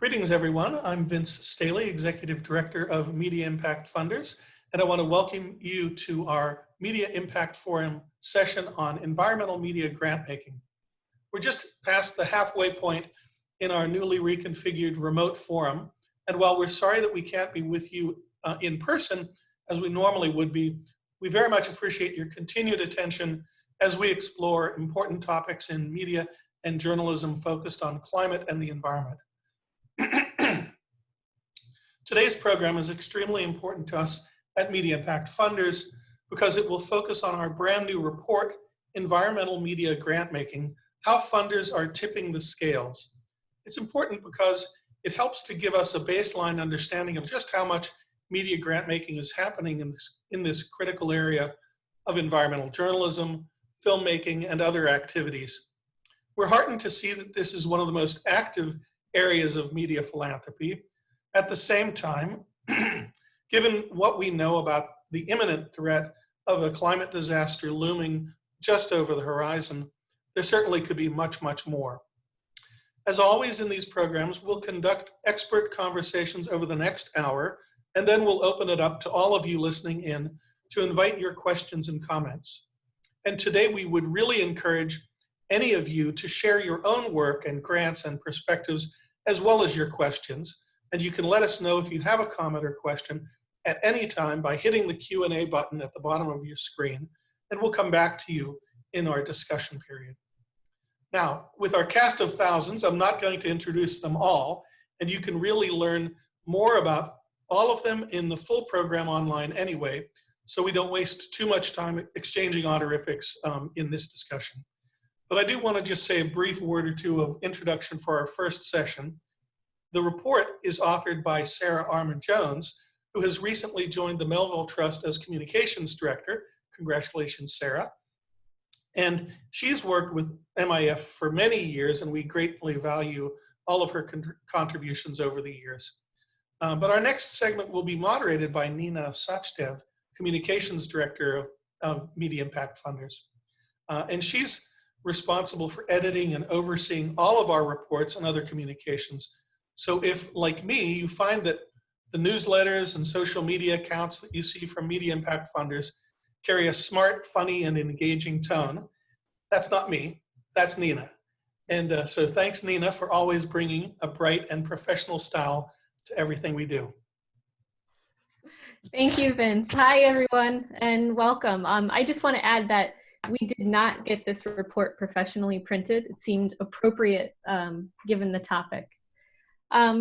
Greetings, everyone. I'm Vince Staley, Executive Director of Media Impact Funders, and I want to welcome you to our Media Impact Forum session on environmental media grant making. We're just past the halfway point in our newly reconfigured remote forum, and while we're sorry that we can't be with you in person as we normally would be, we very much appreciate your continued attention as we explore important topics in media and journalism focused on climate and the environment. Today's program is extremely important to us at Media Impact Funders because it will focus on our brand new report, Environmental Media Grant Making, How Funders Are Tipping the Scales. It's important because it helps to give us a baseline understanding of just how much media grant making is happening in this critical area of environmental journalism, filmmaking, and other activities. We're heartened to see that this is one of the most active areas of media philanthropy. At the same time, given what we know about the imminent threat of a climate disaster looming just over the horizon, there certainly could be much, much more. As always in these programs, we'll conduct expert conversations over the next hour, and then we'll open it up to all of you listening in to invite your questions and comments. And today we would really encourage any of you to share your own work and grants and perspectives as well as your questions. And you can let us know if you have a comment or question at any time by hitting the Q&A button at the bottom of your screen, and we'll come back to you in our discussion period. Now, with our cast of thousands, I'm not going to introduce them all, and you can really learn more about all of them in the full program online anyway, so we don't waste too much time exchanging honorifics in this discussion. But I do want to just say a brief word or two of introduction for our first session. The report is authored by Sarah Armour-Jones, who has recently joined the Melville Trust as Communications Director. Congratulations, Sarah. And she's worked with MIF for many years, and we greatly value all of her contributions over the years. But our next segment will be moderated by Nina Sachdev, Communications Director of Media Impact Funders. And she's responsible for editing and overseeing all of our reports and other communications. So if, like me, you find that the newsletters and social media accounts that you see from Media Impact Funders carry a smart, funny, and engaging tone, that's not me, that's Nina. And so thanks, Nina, for always bringing a bright and professional style to everything we do. Thank you, Vince. Hi, everyone, and welcome. I just want to add that we did not get this report professionally printed. It seemed appropriate given the topic.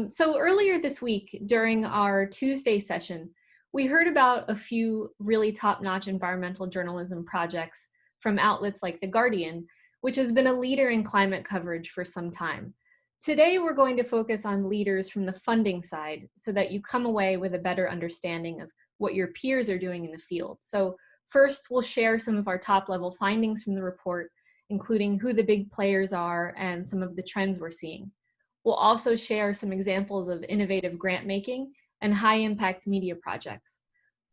So earlier this week, during our Tuesday session, we heard about a few really top-notch environmental journalism projects from outlets like The Guardian, which has been a leader in climate coverage for some time. Today, we're going to focus on leaders from the funding side so that you come away with a better understanding of what your peers are doing in the field. So first, we'll share some of our top-level findings from the report, including who the big players are and some of the trends we're seeing. We'll also share some examples of innovative grant making and high-impact media projects.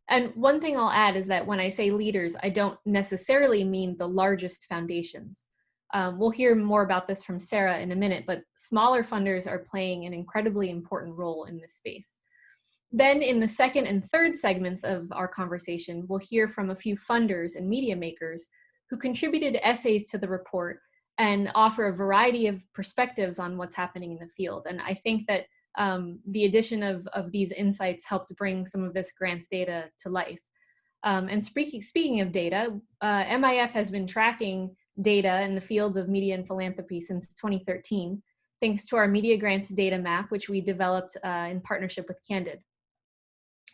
And one thing I'll add is that when I say leaders, I don't necessarily mean the largest foundations. We'll hear more about this from Sarah in a minute, but smaller funders are playing an incredibly important role in this space. Then in the second and third segments of our conversation, we'll hear from a few funders and media makers who contributed essays to the report and offer a variety of perspectives on what's happening in the field. And I think that the addition of these insights helped bring some of this grants data to life. And speaking of data, MIF has been tracking data in the fields of media and philanthropy since 2013, thanks to our Media Grants Data Map, which we developed in partnership with Candid.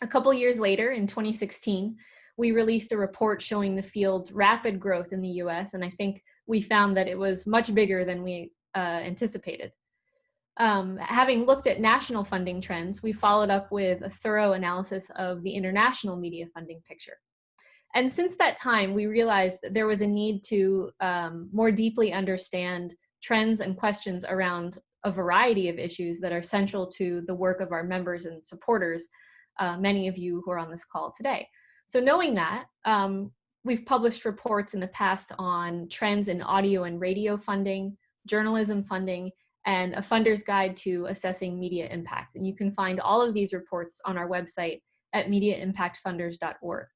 A couple years later, in 2016, we released a report showing the field's rapid growth in the US, and I think we found that it was much bigger than we anticipated. Having looked at national funding trends, we followed up with a thorough analysis of the international media funding picture. And since that time, we realized that there was a need to more deeply understand trends and questions around a variety of issues that are central to the work of our members and supporters, many of you who are on this call today. So knowing that, we've published reports in the past on trends in audio and radio funding, journalism funding, and a funder's guide to assessing media impact. And you can find all of these reports on our website at mediaimpactfunders.org.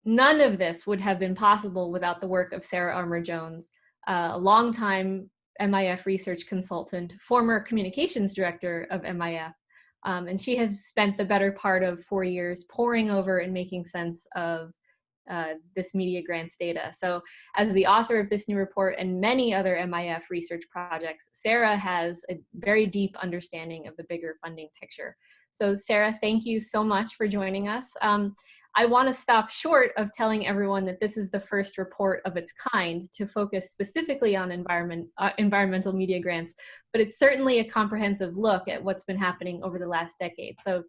None of this would have been possible without the work of Sarah Armour-Jones, a longtime MIF research consultant, former communications director of MIF. And she has spent the better part of 4 years poring over and making sense of this media grants data. So as the author of this new report and many other MIF research projects, Sarah has a very deep understanding of the bigger funding picture. So Sarah, thank you so much for joining us. I want to stop short of telling everyone that this is the first report of its kind to focus specifically on environmental media grants, but it's certainly a comprehensive look at what's been happening over the last decade. So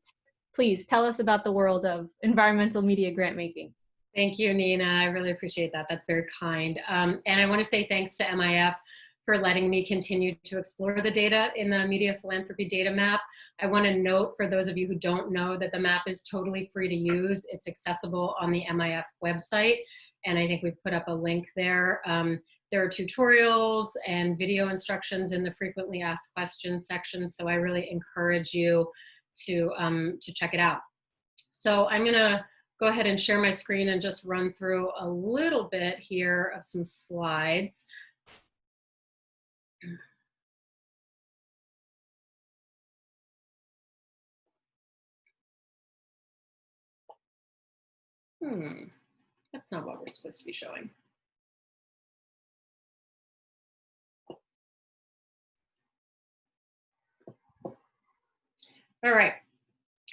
please tell us about the world of environmental media grant making. Thank you, Nina. I really appreciate that. That's very kind. And I want to say thanks to MIF for letting me continue to explore the data in the Media Philanthropy Data Map. I want to note, for those of you who don't know, that the map is totally free to use. It's accessible on the MIF website, and I think we've put up a link there. There are tutorials and video instructions in the frequently asked questions section, so I really encourage you to check it out. So I'm going to go ahead and share my screen and just run through a little bit here of some slides. That's not what we're supposed to be showing. All right.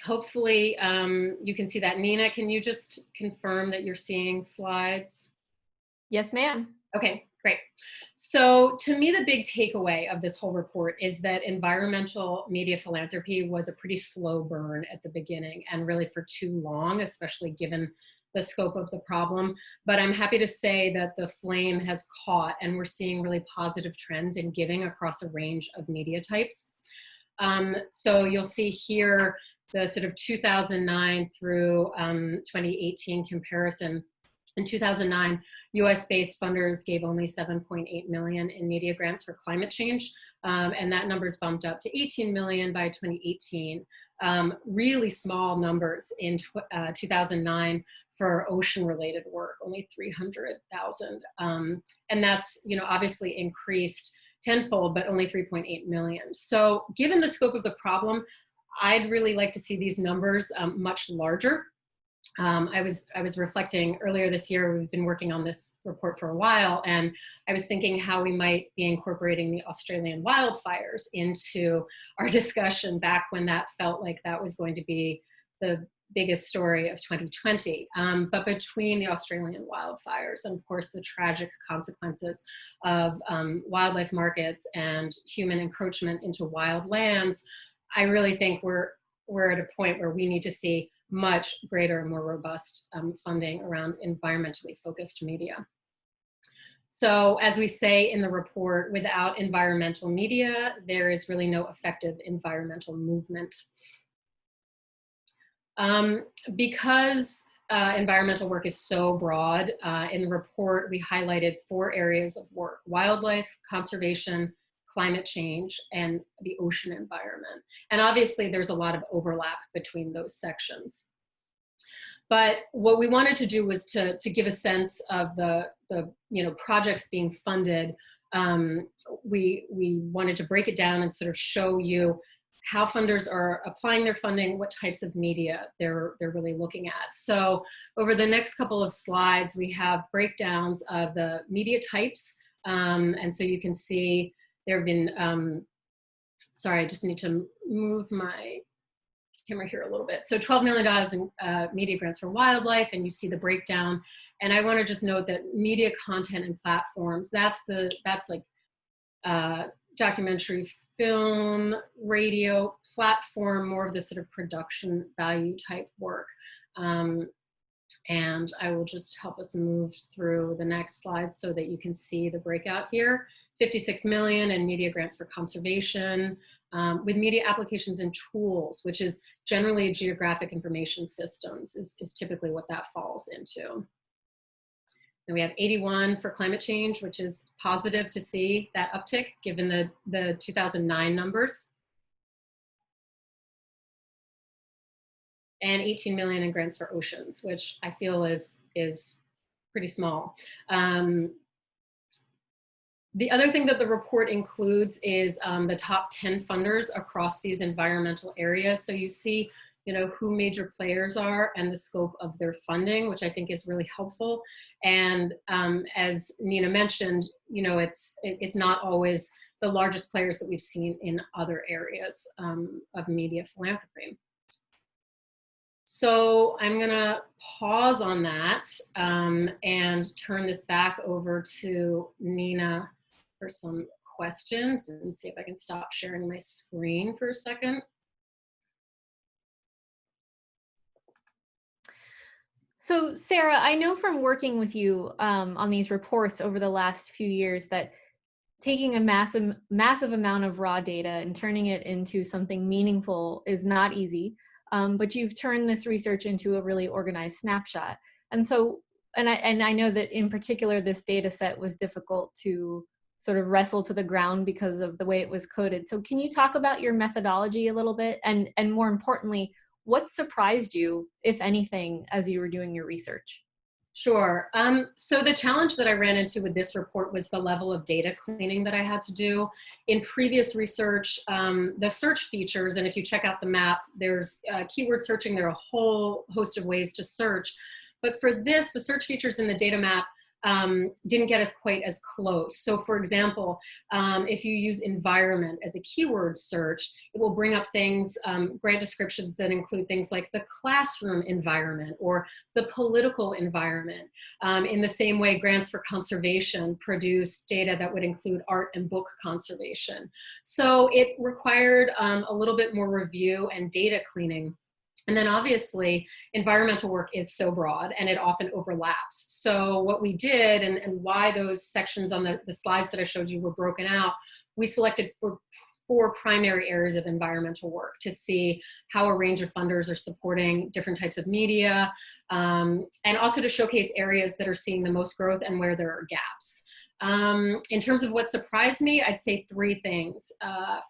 Hopefully you can see that. Nina, can you just confirm that you're seeing slides? Yes, ma'am. Okay, great. So to me, the big takeaway of this whole report is that environmental media philanthropy was a pretty slow burn at the beginning, and really for too long, especially given the scope of the problem. But I'm happy to say that the flame has caught, and we're seeing really positive trends in giving across a range of media types. So you'll see here the sort of 2009 through 2018 comparison. In 2009, US-based funders gave only 7.8 million in media grants for climate change, and that number's bumped up to 18 million by 2018. Really small numbers in 2009 for ocean-related work, only 300,000, and that's obviously increased tenfold, but only 3.8 million. So given the scope of the problem, I'd really like to see these numbers much larger. I was reflecting earlier this year, we've been working on this report for a while, and I was thinking how we might be incorporating the Australian wildfires into our discussion back when that felt like that was going to be the biggest story of 2020. But between the Australian wildfires and of course the tragic consequences of wildlife markets and human encroachment into wild lands, I really think we're at a point where we need to see much greater and more robust funding around environmentally focused media. So as we say in the report, without environmental media, there is really no effective environmental movement. Because environmental work is so broad, in the report we highlighted 4 areas of work: wildlife, conservation, climate change, and the ocean environment. And obviously there's a lot of overlap between those sections. But what we wanted to do was to give a sense of the projects being funded. We wanted to break it down and sort of show you how funders are applying their funding, what types of media they're really looking at. So over the next couple of slides, we have breakdowns of the media types. And so you can see there have been, sorry, I just need to move my camera here a little bit. So $12 million in media grants for wildlife, and you see the breakdown. And I want to just note that media content and platforms, that's like documentary, film, radio, platform, more of the sort of production value type work. And I will just help us move through the next slide so that you can see the breakout here. 56 million in media grants for conservation, with media applications and tools, which is generally geographic information systems is typically what that falls into. Then we have 81 for climate change, which is positive to see that uptick given the 2009 numbers. And 18 million in grants for oceans, which I feel is pretty small. The other thing that the report includes is the top 10 funders across these environmental areas. So you see, who major players are and the scope of their funding, which I think is really helpful. And as Nina mentioned, it's not always the largest players that we've seen in other areas of media philanthropy. So I'm gonna pause on that and turn this back over to Nina for some questions and see if I can stop sharing my screen for a second. So Sarah, I know from working with you on these reports over the last few years that taking a massive amount of raw data and turning it into something meaningful is not easy. But you've turned this research into a really organized snapshot. And so, and I know that in particular, this data set was difficult to sort of wrestle to the ground because of the way it was coded. So can you talk about your methodology a little bit? And more importantly, what surprised you, if anything, as you were doing your research? Sure. So the challenge that I ran into with this report was the level of data cleaning that I had to do. In previous research, the search features, and if you check out the map, there's keyword searching, there are a whole host of ways to search. But for this, the search features in the data map didn't get us quite as close. So for example, if you use environment as a keyword search, it will bring up things, grant descriptions that include things like the classroom environment or the political environment. In the same way, grants for conservation produce data that would include art and book conservation. So it required a little bit more review and data cleaning. And then obviously, environmental work is so broad and it often overlaps. So what we did and why those sections on the slides that I showed you were broken out, we selected for 4 primary areas of environmental work to see how a range of funders are supporting different types of media, and also to showcase areas that are seeing the most growth and where there are gaps. In terms of what surprised me, I'd say 3 things.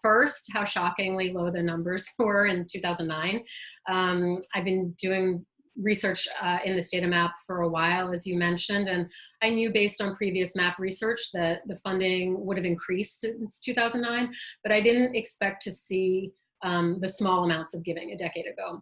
First, how shockingly low the numbers were in 2009. I've been doing research in this data map for a while, as you mentioned, and I knew based on previous map research that the funding would have increased since 2009, but I didn't expect to see the small amounts of giving a decade ago.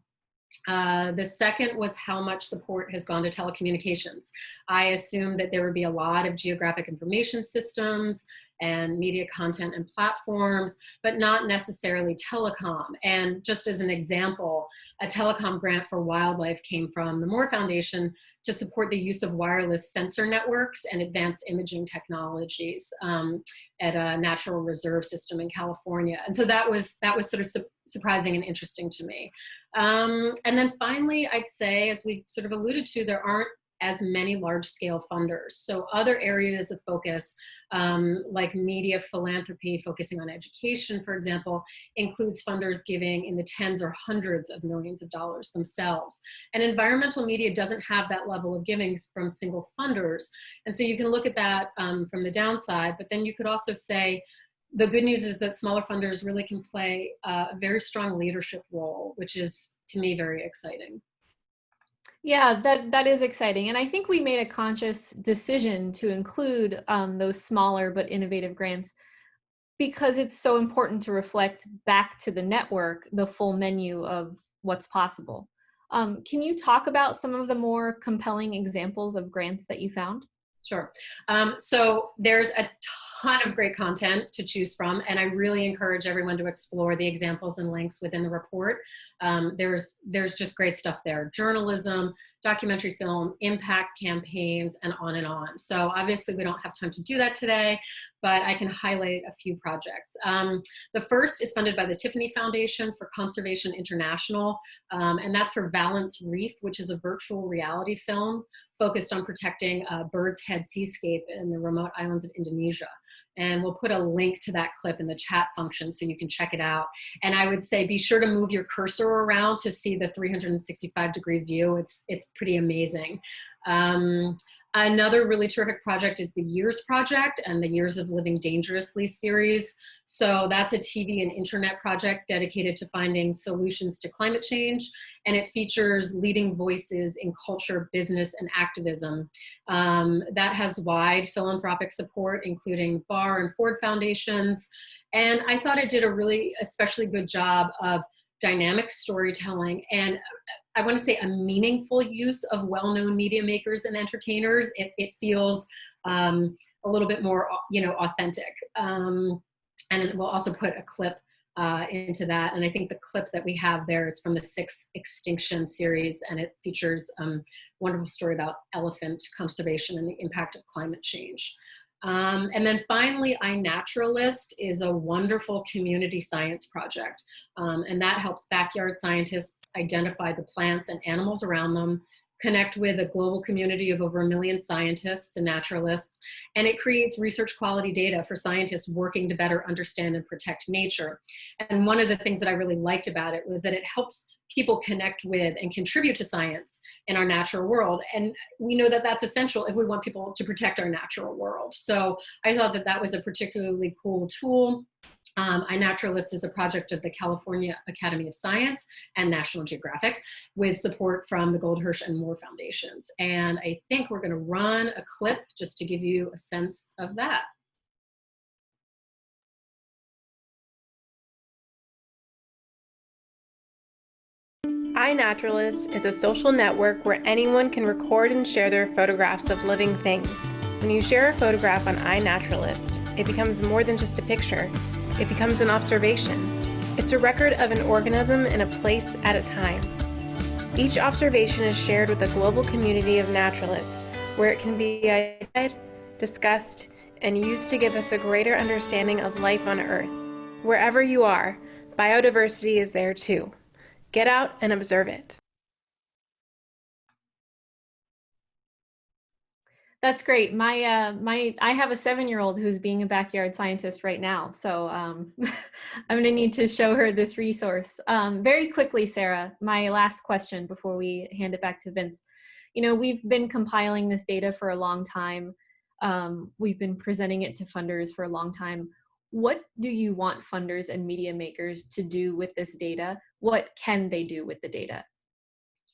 The second was how much support has gone to telecommunications. I assumed that there would be a lot of geographic information systems and media content and platforms, but not necessarily telecom. And just as an example, a telecom grant for wildlife came from the Moore Foundation to support the use of wireless sensor networks and advanced imaging technologies at a natural reserve system in California. And so that was sort of surprising and interesting to me. And then finally, I'd say, as we sort of alluded to, there aren't as many large-scale funders. So other areas of focus, like media philanthropy, focusing on education, for example, includes funders giving in the tens or hundreds of millions of dollars themselves. And environmental media doesn't have that level of giving from single funders. And so you can look at that from the downside, but then you could also say, the good news is that smaller funders really can play a very strong leadership role, which is, to me, very exciting. Yeah, that is exciting. And I think we made a conscious decision to include those smaller but innovative grants because it's so important to reflect back to the network the full menu of what's possible. Can you talk about some of the more compelling examples of grants that you found? Sure. So there's a ton of great content to choose from, and I really encourage everyone to explore the examples and links within the report. There's just great stuff there: journalism, documentary film, impact campaigns, and on and on. So obviously we don't have time to do that today, but I can highlight a few projects. The first is funded by the Tiffany Foundation for Conservation International, and that's for Valence Reef, which is a virtual reality film focused on protecting Bird's Head seascape in the remote islands of Indonesia. And we'll put a link to that clip in the chat function so you can check it out. And I would say be sure to move your cursor around to see the 365-degree view. It's pretty amazing. Another really terrific project is the Years Project and the Years of Living Dangerously series. So that's a TV and internet project dedicated to finding solutions to climate change. And it features leading voices in culture, business, and activism. That has wide philanthropic support, including Barr and Ford Foundations. And I thought it did a really especially good job of dynamic storytelling and I want to say a meaningful use of well-known media makers and entertainers. It feels a little bit more, authentic. And we'll also put a clip into that. And I think the clip that we have there is from the 6 Extinction series, and it features a wonderful story about elephant conservation and the impact of climate change. And then finally, iNaturalist is a wonderful community science project. And that helps backyard scientists identify the plants and animals around them, connect with a global community of over 1 million scientists and naturalists, and it creates research quality data for scientists working to better understand and protect nature. And one of the things that I really liked about it was that it helps people connect with and contribute to science in our natural world. And we know that that's essential if we want people to protect our natural world. So I thought that that was a particularly cool tool. iNaturalist is a project of the California Academy of Science and National Geographic with support from the Goldhirsch and Moore Foundations. And I think we're gonna run a clip just to give you a sense of that. iNaturalist is a social network where anyone can record and share their photographs of living things. When you share a photograph on iNaturalist, it becomes more than just a picture. It becomes an observation. It's a record of an organism in a place at a time. Each observation is shared with a global community of naturalists, where it can be identified, discussed, and used to give us a greater understanding of life on Earth. Wherever you are, biodiversity is there too. Get out and observe it. That's great. I have a 7-year-old who's being a backyard scientist right now. So I'm gonna need to show her this resource. Very quickly, Sarah, my last question before we hand it back to Vince. We've been compiling this data for a long time. We've been presenting it to funders for a long time. What do you want funders and media makers to do with this data? What can they do with the data?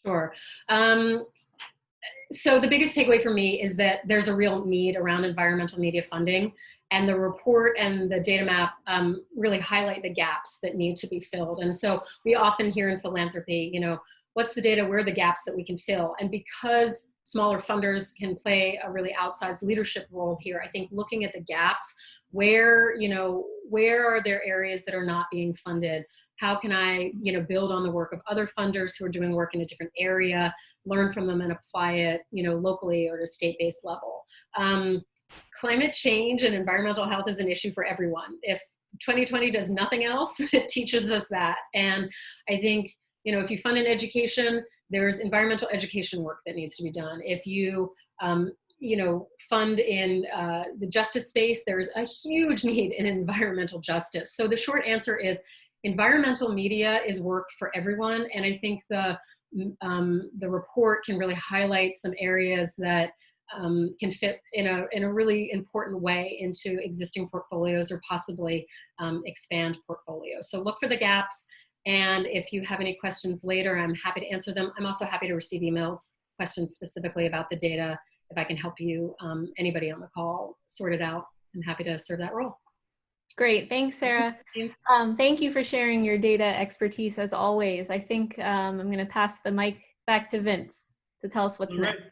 Sure. So the biggest takeaway for me is that there's a real need around environmental media funding, and the report and the data map really highlight the gaps that need to be filled. And so we often hear in philanthropy, what's the data, where are the gaps that we can fill? And because smaller funders can play a really outsized leadership role here, I think looking at the gaps, where are there areas that are not being funded? How can I, build on the work of other funders who are doing work in a different area, learn from them and apply it, locally or at a state-based level. Climate change and environmental health is an issue for everyone. If 2020 does nothing else, it teaches us that. And I think, if you fund an education, there's environmental education work that needs to be done. If you, fund in the justice space, there's a huge need in environmental justice. So the short answer is environmental media is work for everyone. And I think the report can really highlight some areas that can fit in a really important way into existing portfolios or possibly expand portfolios. So look for the gaps. And if you have any questions later, I'm happy to answer them. I'm also happy to receive emails, questions specifically about the data. If I can help you, anybody on the call, sort it out, I'm happy to serve that role. Great, thanks, Sarah. Thank you for sharing your data expertise as always. I think I'm gonna pass the mic back to Vince to tell us what's next.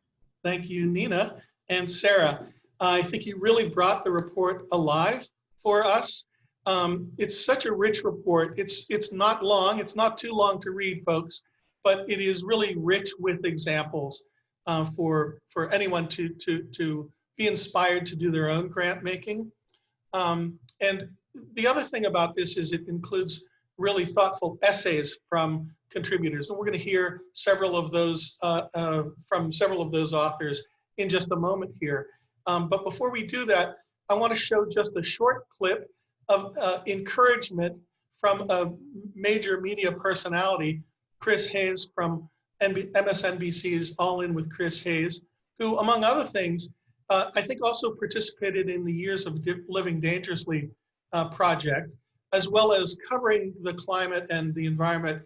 Thank you, Nina and Sarah. I think you really brought the report alive for us. It's such a rich report. It's not long, it's not too long to read, folks, but it is really rich with examples for anyone to be inspired to do their own grant making. And the other thing about this is it includes really thoughtful essays from contributors. And we're going to hear several of those from several of those authors in just a moment here. But before we do that, I want to show just a short clip of encouragement from a major media personality, Chris Hayes from MSNBC's All In with Chris Hayes, who, among other things, I think also participated in the Years of Living Dangerously project, as well as covering the climate and the environment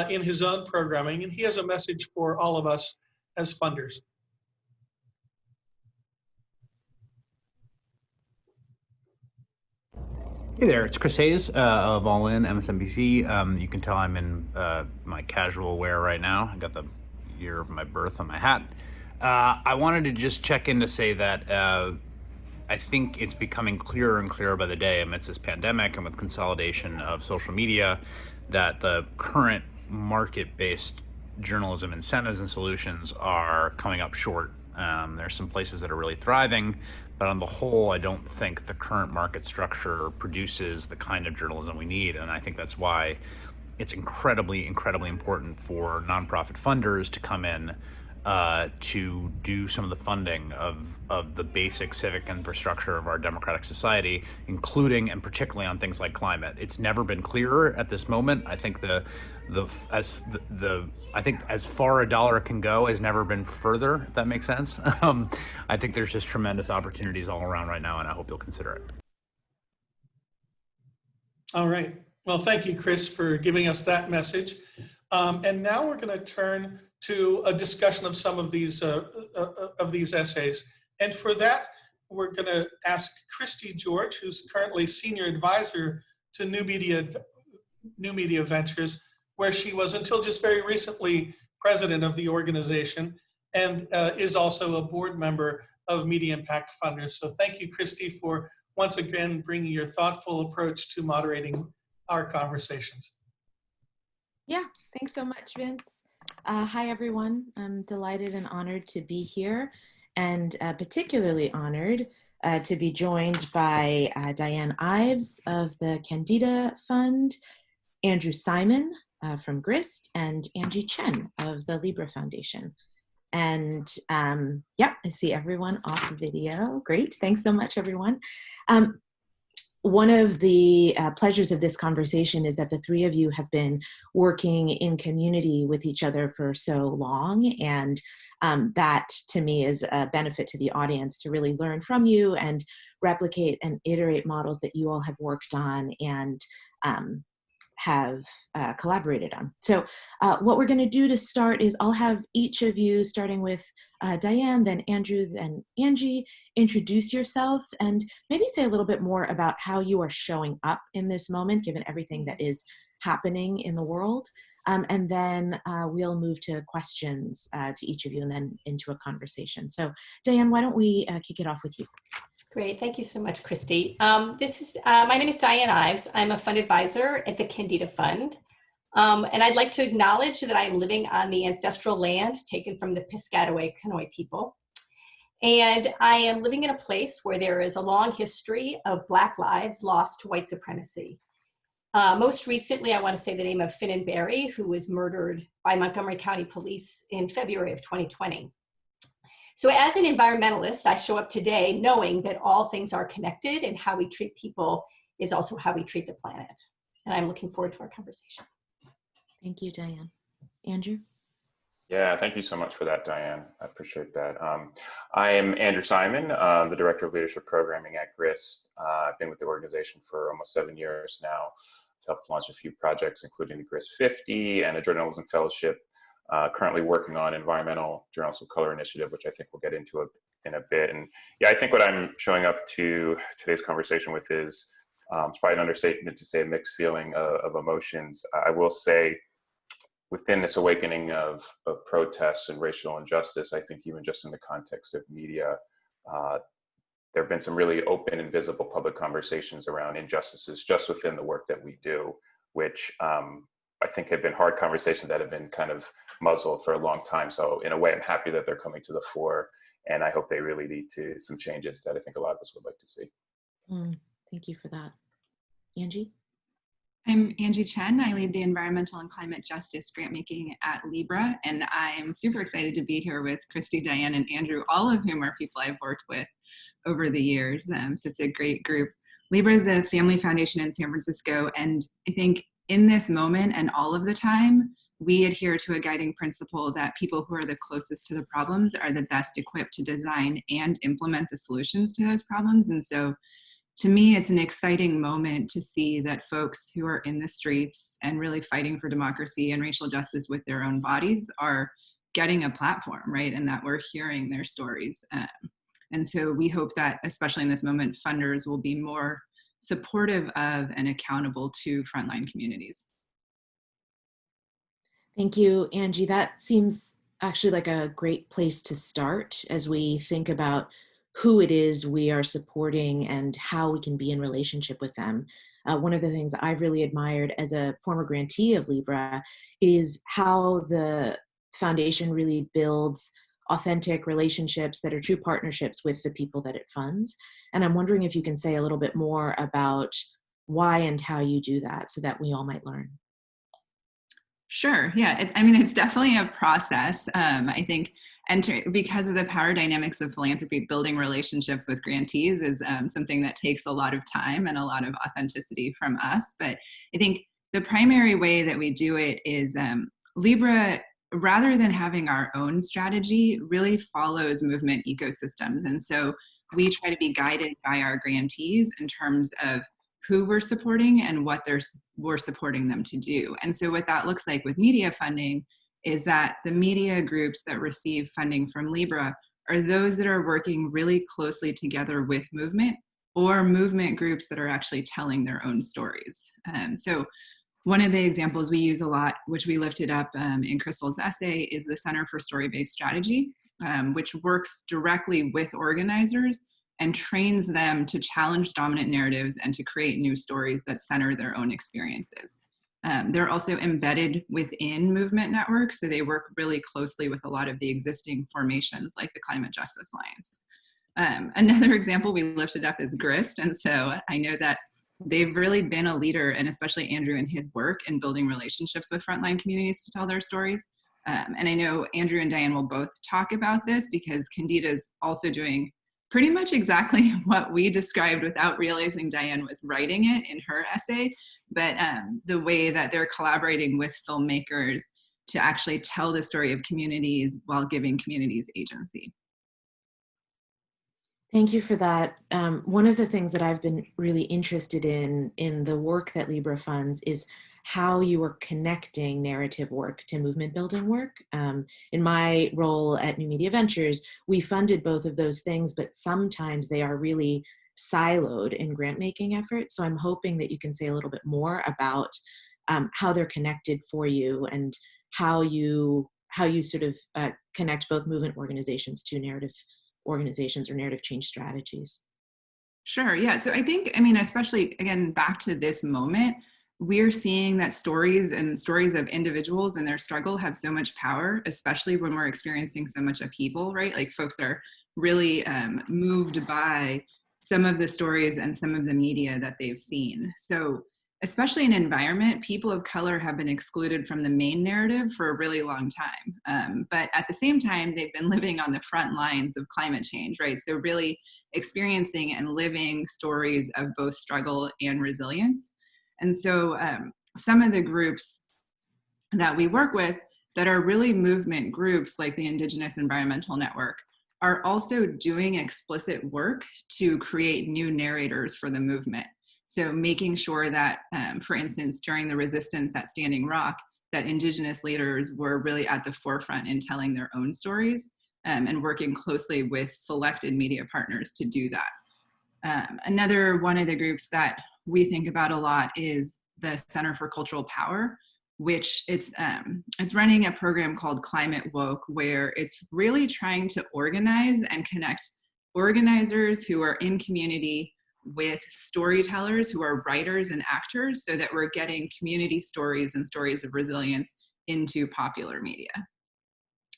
in his own programming. And he has a message for all of us as funders. Hey there, it's Chris Hayes of All In MSNBC. You can tell I'm in my casual wear right now. I got the year of my birth on my hat. I wanted to just check in to say that I think it's becoming clearer and clearer by the day amidst this pandemic and with consolidation of social media that the current market-based journalism incentives and solutions are coming up short. There's some places that are really thriving, but on the whole, I don't think the current market structure produces the kind of journalism we need. And I think that's why it's incredibly, incredibly important for nonprofit funders to come in to do some of the funding of the basic civic infrastructure of our democratic society, including and particularly on things like climate. It's never been clearer at this moment. I think I think as far a dollar can go has never been further, if that makes sense. I think there's just tremendous opportunities all around right now, and I hope you'll consider it. All right. Well, thank you, Chris, for giving us that message. And now we're going to turn to a discussion of some of these essays. And for that, we're going to ask Christy George, who's currently Senior Advisor to New Media Ventures, where she was until just very recently president of the organization and is also a board member of Media Impact Funders. So thank you, Christy, for once again bringing your thoughtful approach to moderating our conversations. Yeah, thanks so much, Vince. Hi, everyone. I'm delighted and honored to be here, and particularly honored to be joined by Diane Ives of the Candida Fund, Andrew Simon from GRIST, and Angie Chen of the Libra Foundation. And yeah, I see everyone off video. Great. Thanks so much, everyone. One of the pleasures of this conversation is that the three of you have been working in community with each other for so long, and that to me is a benefit to the audience to really learn from you and replicate and iterate models that you all have worked on and have collaborated on. So what we're going to do to start is I'll have each of you, starting with Diane, then Andrew, then Angie, introduce yourself and maybe say a little bit more about how you are showing up in this moment, given everything that is happening in the world. And then we'll move to questions to each of you and then into a conversation. So Diane, why don't we kick it off with you? Great. Thank you so much, Christy. My name is Diane Ives. I'm a fund advisor at the Candida Fund. And I'd like to acknowledge that I am living on the ancestral land taken from the Piscataway Conoy people. And I am living in a place where there is a long history of Black lives lost to white supremacy. Most recently, I want to say the name of Finnan Berry, who was murdered by Montgomery County Police in February of 2020. So as an environmentalist, I show up today knowing that all things are connected and how we treat people is also how we treat the planet. And I'm looking forward to our conversation. Thank you, Diane. Andrew? Yeah, thank you so much for that, Diane. I appreciate that. I am Andrew Simon, the Director of Leadership Programming at GRIST. I've been with the organization for almost 7 years now, helped launch a few projects, including the GRIST 50 and a journalism fellowship. Currently working on Environmental Journalism Color Initiative, which I think we'll get into in a bit. And yeah, I think what I'm showing up to today's conversation with is it's probably an understatement to say a mixed feeling of emotions. I will say within this awakening of protests and racial injustice, I think even just in the context of media, there have been some really open and visible public conversations around injustices just within the work that we do, which I think have been hard conversations that have been kind of muzzled for a long time. So in a way, I'm happy that they're coming to the fore, and I hope they really lead to some changes that I think a lot of us would like to see. Thank you for that. Angie? I'm Angie Chen. I lead the Environmental and Climate Justice Grantmaking at Libra, and I'm super excited to be here with Christy, Diane, and Andrew, all of whom are people I've worked with over the years. So it's a great group. Libra is a family foundation in San Francisco, and I think in this moment and all of the time, we adhere to a guiding principle that people who are the closest to the problems are the best equipped to design and implement the solutions to those problems. And so to me, it's an exciting moment to see that folks who are in the streets and really fighting for democracy and racial justice with their own bodies are getting a platform, right? And that we're hearing their stories. And so we hope that, especially in this moment, funders will be more supportive of and accountable to frontline communities. Thank you, Angie. That seems actually like a great place to start as we think about who it is we are supporting and how we can be in relationship with them. One of the things I've really admired as a former grantee of Libra is how the foundation really builds authentic relationships that are true partnerships with the people that it funds. And I'm wondering if you can say a little bit more about why and how you do that so that we all might learn. Sure. Yeah. I mean, it's definitely a process. I think because of the power dynamics of philanthropy, building relationships with grantees is something that takes a lot of time and a lot of authenticity from us. But I think the primary way that we do it is Libra, rather than having our own strategy, really follows movement ecosystems. And so we try to be guided by our grantees in terms of who we're supporting and what we're supporting them to do. And so what that looks like with media funding is that the media groups that receive funding from Libra are those that are working really closely together with movement, or movement groups that are actually telling their own stories. So one of the examples we use a lot, which we lifted up in Crystal's essay, is the Center for Story-Based Strategy, which works directly with organizers and trains them to challenge dominant narratives and to create new stories that center their own experiences. They're also embedded within movement networks, so they work really closely with a lot of the existing formations like the Climate Justice Alliance. Another example we lifted up is GRIST, and so I know that they've really been a leader, and especially Andrew and his work in building relationships with frontline communities to tell their stories. And I know Andrew and Diane will both talk about this because Candida is also doing pretty much exactly what we described without realizing Diane was writing it in her essay, but the way that they're collaborating with filmmakers to actually tell the story of communities while giving communities agency. Thank you for that. One of the things that I've been really interested in the work that Libra funds is how you are connecting narrative work to movement building work. In my role at New Media Ventures, we funded both of those things, but sometimes they are really siloed in grant making efforts. So I'm hoping that you can say a little bit more about how they're connected for you and how you sort of connect both movement organizations to narrative organizations or narrative change strategies. Sure. Yeah. So I think, I mean, especially again, back to this moment, we're seeing that stories of individuals and their struggle have so much power, especially when we're experiencing so much upheaval, right? Like folks are really moved by some of the stories and some of the media that they've seen. So especially in environment, people of color have been excluded from the main narrative for a really long time. But at the same time, they've been living on the front lines of climate change, right? So really experiencing and living stories of both struggle and resilience. And so some of the groups that we work with that are really movement groups like the Indigenous Environmental Network are also doing explicit work to create new narrators for the movement. So making sure that, for instance, during the resistance at Standing Rock, that Indigenous leaders were really at the forefront in telling their own stories and working closely with selected media partners to do that. Another one of the groups that we think about a lot is the Center for Cultural Power, which it's running a program called Climate Woke, where it's really trying to organize and connect organizers who are in community with storytellers who are writers and actors so that we're getting community stories and stories of resilience into popular media.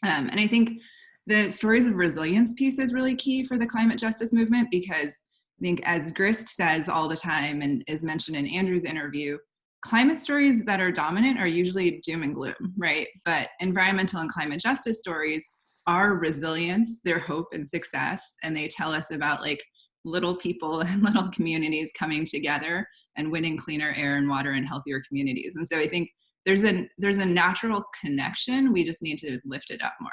And I think the stories of resilience piece is really key for the climate justice movement because I think as Grist says all the time and is mentioned in Andrew's interview, climate stories that are dominant are usually doom and gloom, right? But environmental and climate justice stories are resilience, they're hope and success, and they tell us about like little people and little communities coming together and winning cleaner air and water and healthier communities. And so I think there's a natural connection. We just need to lift it up more.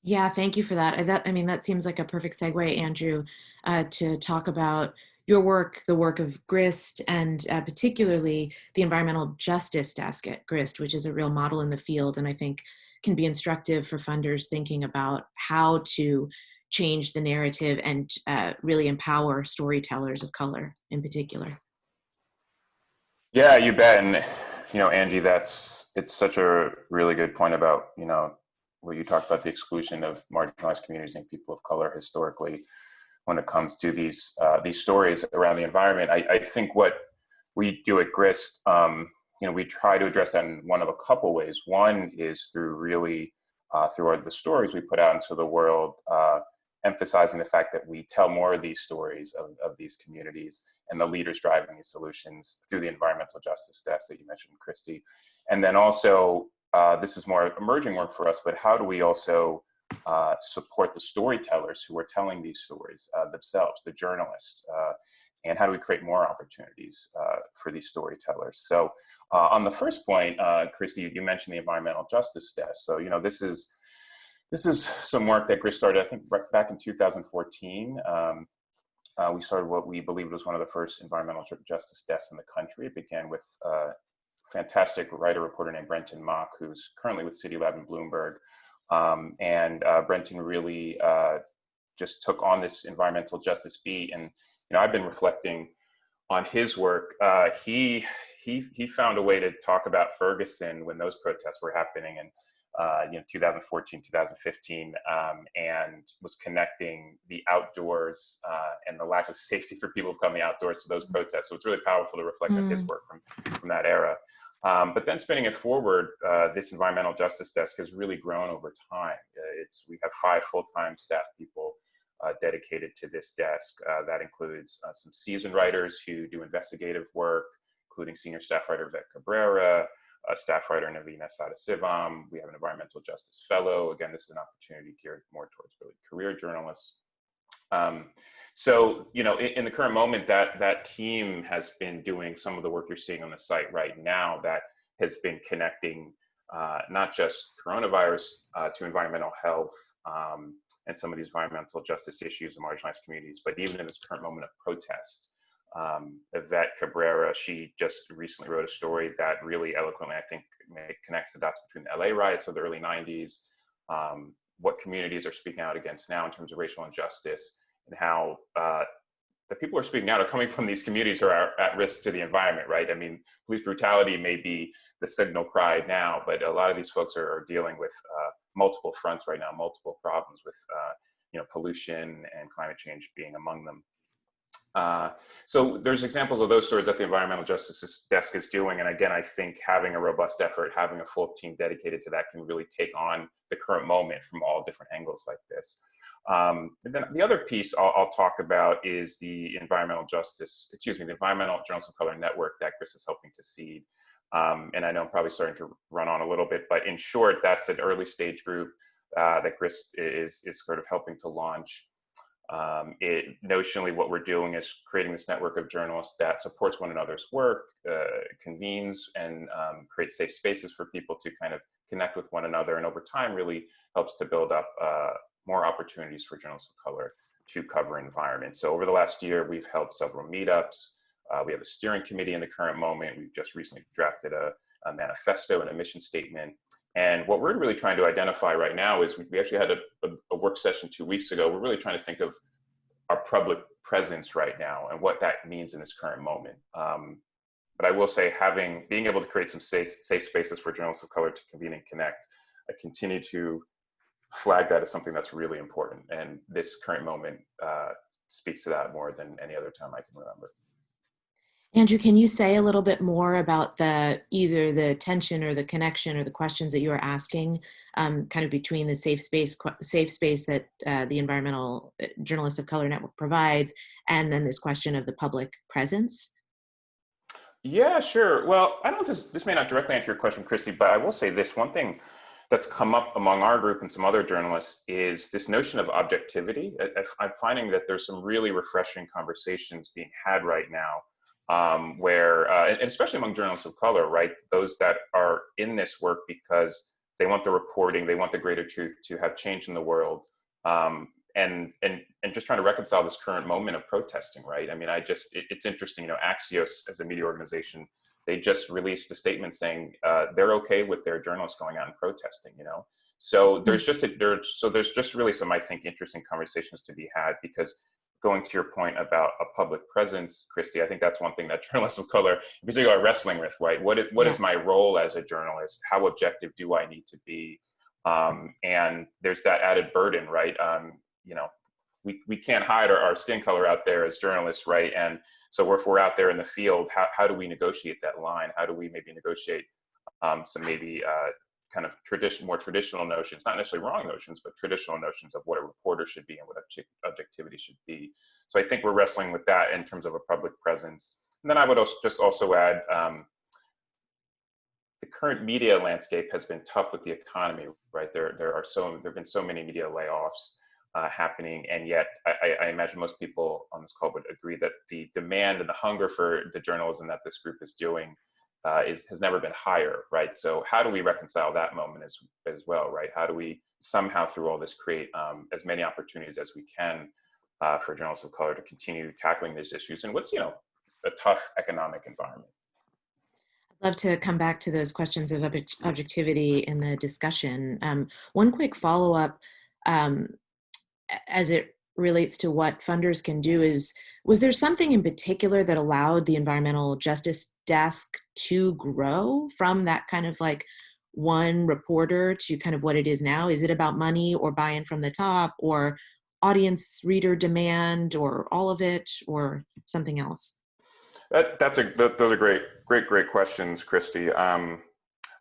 Yeah, thank you for that. That seems like a perfect segue, Andrew, to talk about your work, the work of GRIST, and particularly the Environmental Justice Desk at GRIST, which is a real model in the field, and I think can be instructive for funders thinking about how to change the narrative and really empower storytellers of color in particular. Yeah, you bet. And, Angie, it's such a really good point about, where you talked about the exclusion of marginalized communities and people of color historically when it comes to these stories around the environment. I think what we do at GRIST, we try to address that in one of a couple ways. One is through really, through the stories we put out into the world, emphasizing the fact that we tell more of these stories of these communities and the leaders driving these solutions through the Environmental Justice Desk that you mentioned, Christy. And then also, this is more emerging work for us, but how do we also support the storytellers who are telling these stories themselves, the journalists, and how do we create more opportunities for these storytellers? So on the first point, Christy, you mentioned the Environmental Justice Desk. So, this is some work that GRIST started, I think, back in 2014. We started what we believed was one of the first environmental justice desks in the country. It began with a fantastic writer-reporter named Brenton Mock, who's currently with City Lab in Bloomberg. Brenton really just took on this environmental justice beat. And, I've been reflecting on his work. He found a way to talk about Ferguson when those protests were happening in 2014, 2015, and was connecting the outdoors and the lack of safety for people who come the outdoors to those protests. So it's really powerful to reflect on his work from that era. But then spinning it forward, this Environmental Justice Desk has really grown over time. We have 5 full-time staff people dedicated to this desk. That includes some seasoned writers who do investigative work, including senior staff writer Vet Cabrera, staff writer Navina Sadasivam. We have an environmental justice fellow. Again, this is an opportunity geared more towards really career journalists. So, in the current moment, that team has been doing some of the work you're seeing on the site right now that has been connecting not just coronavirus to environmental health and some of these environmental justice issues in marginalized communities, but even in this current moment of protest. Yvette Cabrera, she just recently wrote a story that really eloquently, I think, connects the dots between the LA riots of the early 90s, what communities are speaking out against now in terms of racial injustice, and how the people who are speaking out are coming from these communities who are at risk to the environment, right? I mean, police brutality may be the signal cry now, but a lot of these folks are dealing with multiple fronts right now, multiple problems with pollution and climate change being among them. So there's examples of those stories that the Environmental Justice Desk is doing. And again, I think having a robust effort, having a full team dedicated to that can really take on the current moment from all different angles like this. And then the other piece I'll talk about is the Environmental Journalists of Color Network that GRIST is helping to seed. And I know I'm probably starting to run on a little bit, but in short, that's an early stage group that GRIST is sort of helping to launch. Notionally, what we're doing is creating this network of journalists that supports one another's work, convenes and creates safe spaces for people to kind of connect with one another, and over time really helps to build up more opportunities for journalists of color to cover environment. So over the last year, we've held several meetups. We have a steering committee in the current moment. We've just recently drafted a manifesto and a mission statement. And what we're really trying to identify right now is we actually had a work session 2 weeks ago. We're really trying to think of our public presence right now and what that means in this current moment. But I will say being able to create some safe spaces for journalists of color to convene and connect, I continue to flag that as something that's really important. And this current moment speaks to that more than any other time I can remember. Andrew, can you say a little bit more about either the tension or the connection or the questions that you are asking kind of between the safe space that the Environmental Journalists of Color Network provides and then this question of the public presence? Yeah, sure. Well, I don't know if this may not directly answer your question, Christy, but I will say this. One thing that's come up among our group and some other journalists is this notion of objectivity. I'm finding that there's some really refreshing conversations being had right now where, and especially among journalists of color, right? Those that are in this work because they want the reporting, they want the greater truth to have change in the world, and just trying to reconcile this current moment of protesting, right? I mean, it's interesting, Axios as a media organization, they just released a statement saying they're okay with their journalists going out and protesting, So there's just really some, I think, interesting conversations to be had, because going to your point about a public presence, Christy, I think that's one thing that journalists of color in particular are wrestling with, right? What is my role as a journalist? How objective do I need to be? And there's that added burden, right? We can't hide our skin color out there as journalists, right? And so if we're out there in the field, how do we negotiate that line? How do we maybe negotiate some maybe kind of more traditional notions, not necessarily wrong notions, but traditional notions of what a reporter should be and what objectivity should be. So I think we're wrestling with that in terms of a public presence. And then I would also add, the current media landscape has been tough with the economy, right? There have been so many media layoffs happening, and yet I imagine most people on this call would agree that the demand and the hunger for the journalism that this group is doing has never been higher, right? So how do we reconcile that moment as well, right? How do we somehow through all this create as many opportunities as we can for journalists of color to continue tackling these issues in what's, a tough economic environment? I'd love to come back to those questions of objectivity in the discussion. One quick follow-up as it relates to what funders can do was there something in particular that allowed the environmental justice desk to grow from that kind of like one reporter to kind of what it is now? Is it about money or buy-in from the top or audience reader demand or all of it or something else? Those are great questions, Christy. I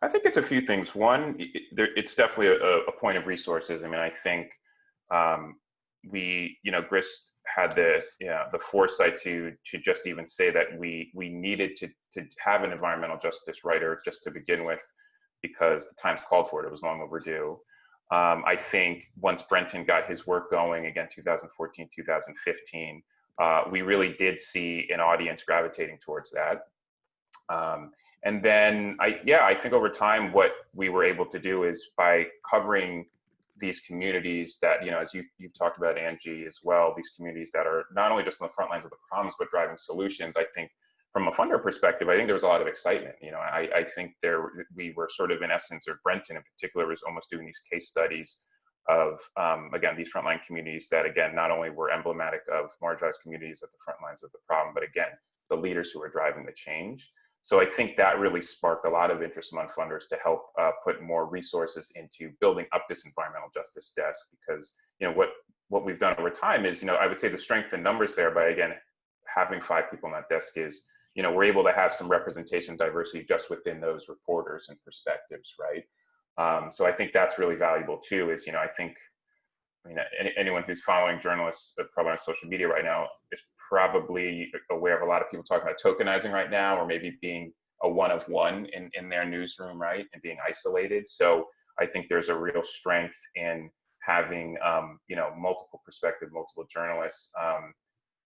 think it's a few things. One, it's definitely a point of resources. I mean, I think Grist had the foresight to just even say that we needed to have an environmental justice writer just to begin with, because the times called for it. It was long overdue. I think once Brenton got his work going, again, 2014, 2015, we really did see an audience gravitating towards that. And then I think over time, what we were able to do is by covering these communities that, as you've talked about, Angie, as well, these communities that are not only just on the front lines of the problems, but driving solutions. I think from a funder perspective, I think there was a lot of excitement. I think we were sort of, in essence, or Brenton in particular was almost doing these case studies of, again, these frontline communities that, again, not only were emblematic of marginalized communities at the front lines of the problem, but again, the leaders who are driving the change. So I think that really sparked a lot of interest among funders to help put more resources into building up this environmental justice desk, because what we've done over time is, I would say the strength in numbers there by, again, having 5 people on that desk is, we're able to have some representation diversity just within those reporters and perspectives, right? So I think that's really valuable too, is, anyone who's following journalists probably on social media right now is probably aware of a lot of people talking about tokenizing right now, or maybe being a one of one in their newsroom, right? And being isolated. So I think there's a real strength in having, multiple perspective, multiple journalists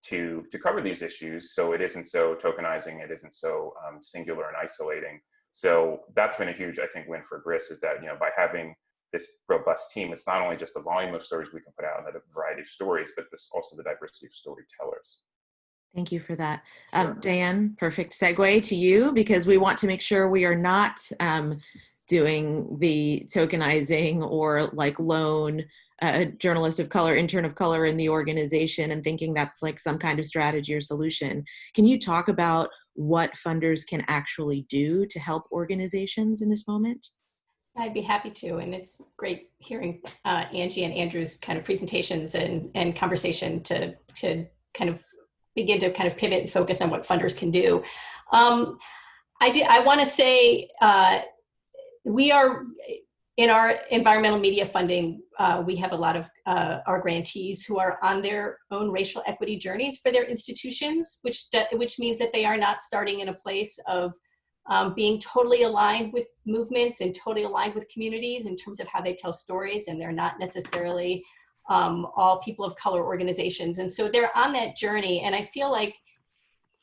to cover these issues. So it isn't so tokenizing, it isn't so singular and isolating. So that's been a huge, I think, win for Grist, is that, by having this robust team, it's not only just the volume of stories we can put out and the variety of stories, but also the diversity of storytellers. Thank you for that. Sure. Diane, perfect segue to you, because we want to make sure we are not doing the tokenizing or like lone journalist of color, intern of color in the organization and thinking that's like some kind of strategy or solution. Can you talk about what funders can actually do to help organizations in this moment? I'd be happy to, and it's great hearing Angie and Andrew's kind of presentations and conversation to kind of begin to kind of pivot and focus on what funders can do. I want to say we are, in our environmental media funding, we have a lot of our grantees who are on their own racial equity journeys for their institutions, which means that they are not starting in a place of being totally aligned with movements and totally aligned with communities in terms of how they tell stories, and they're not necessarily all people of color organizations. And so they're on that journey, and I feel like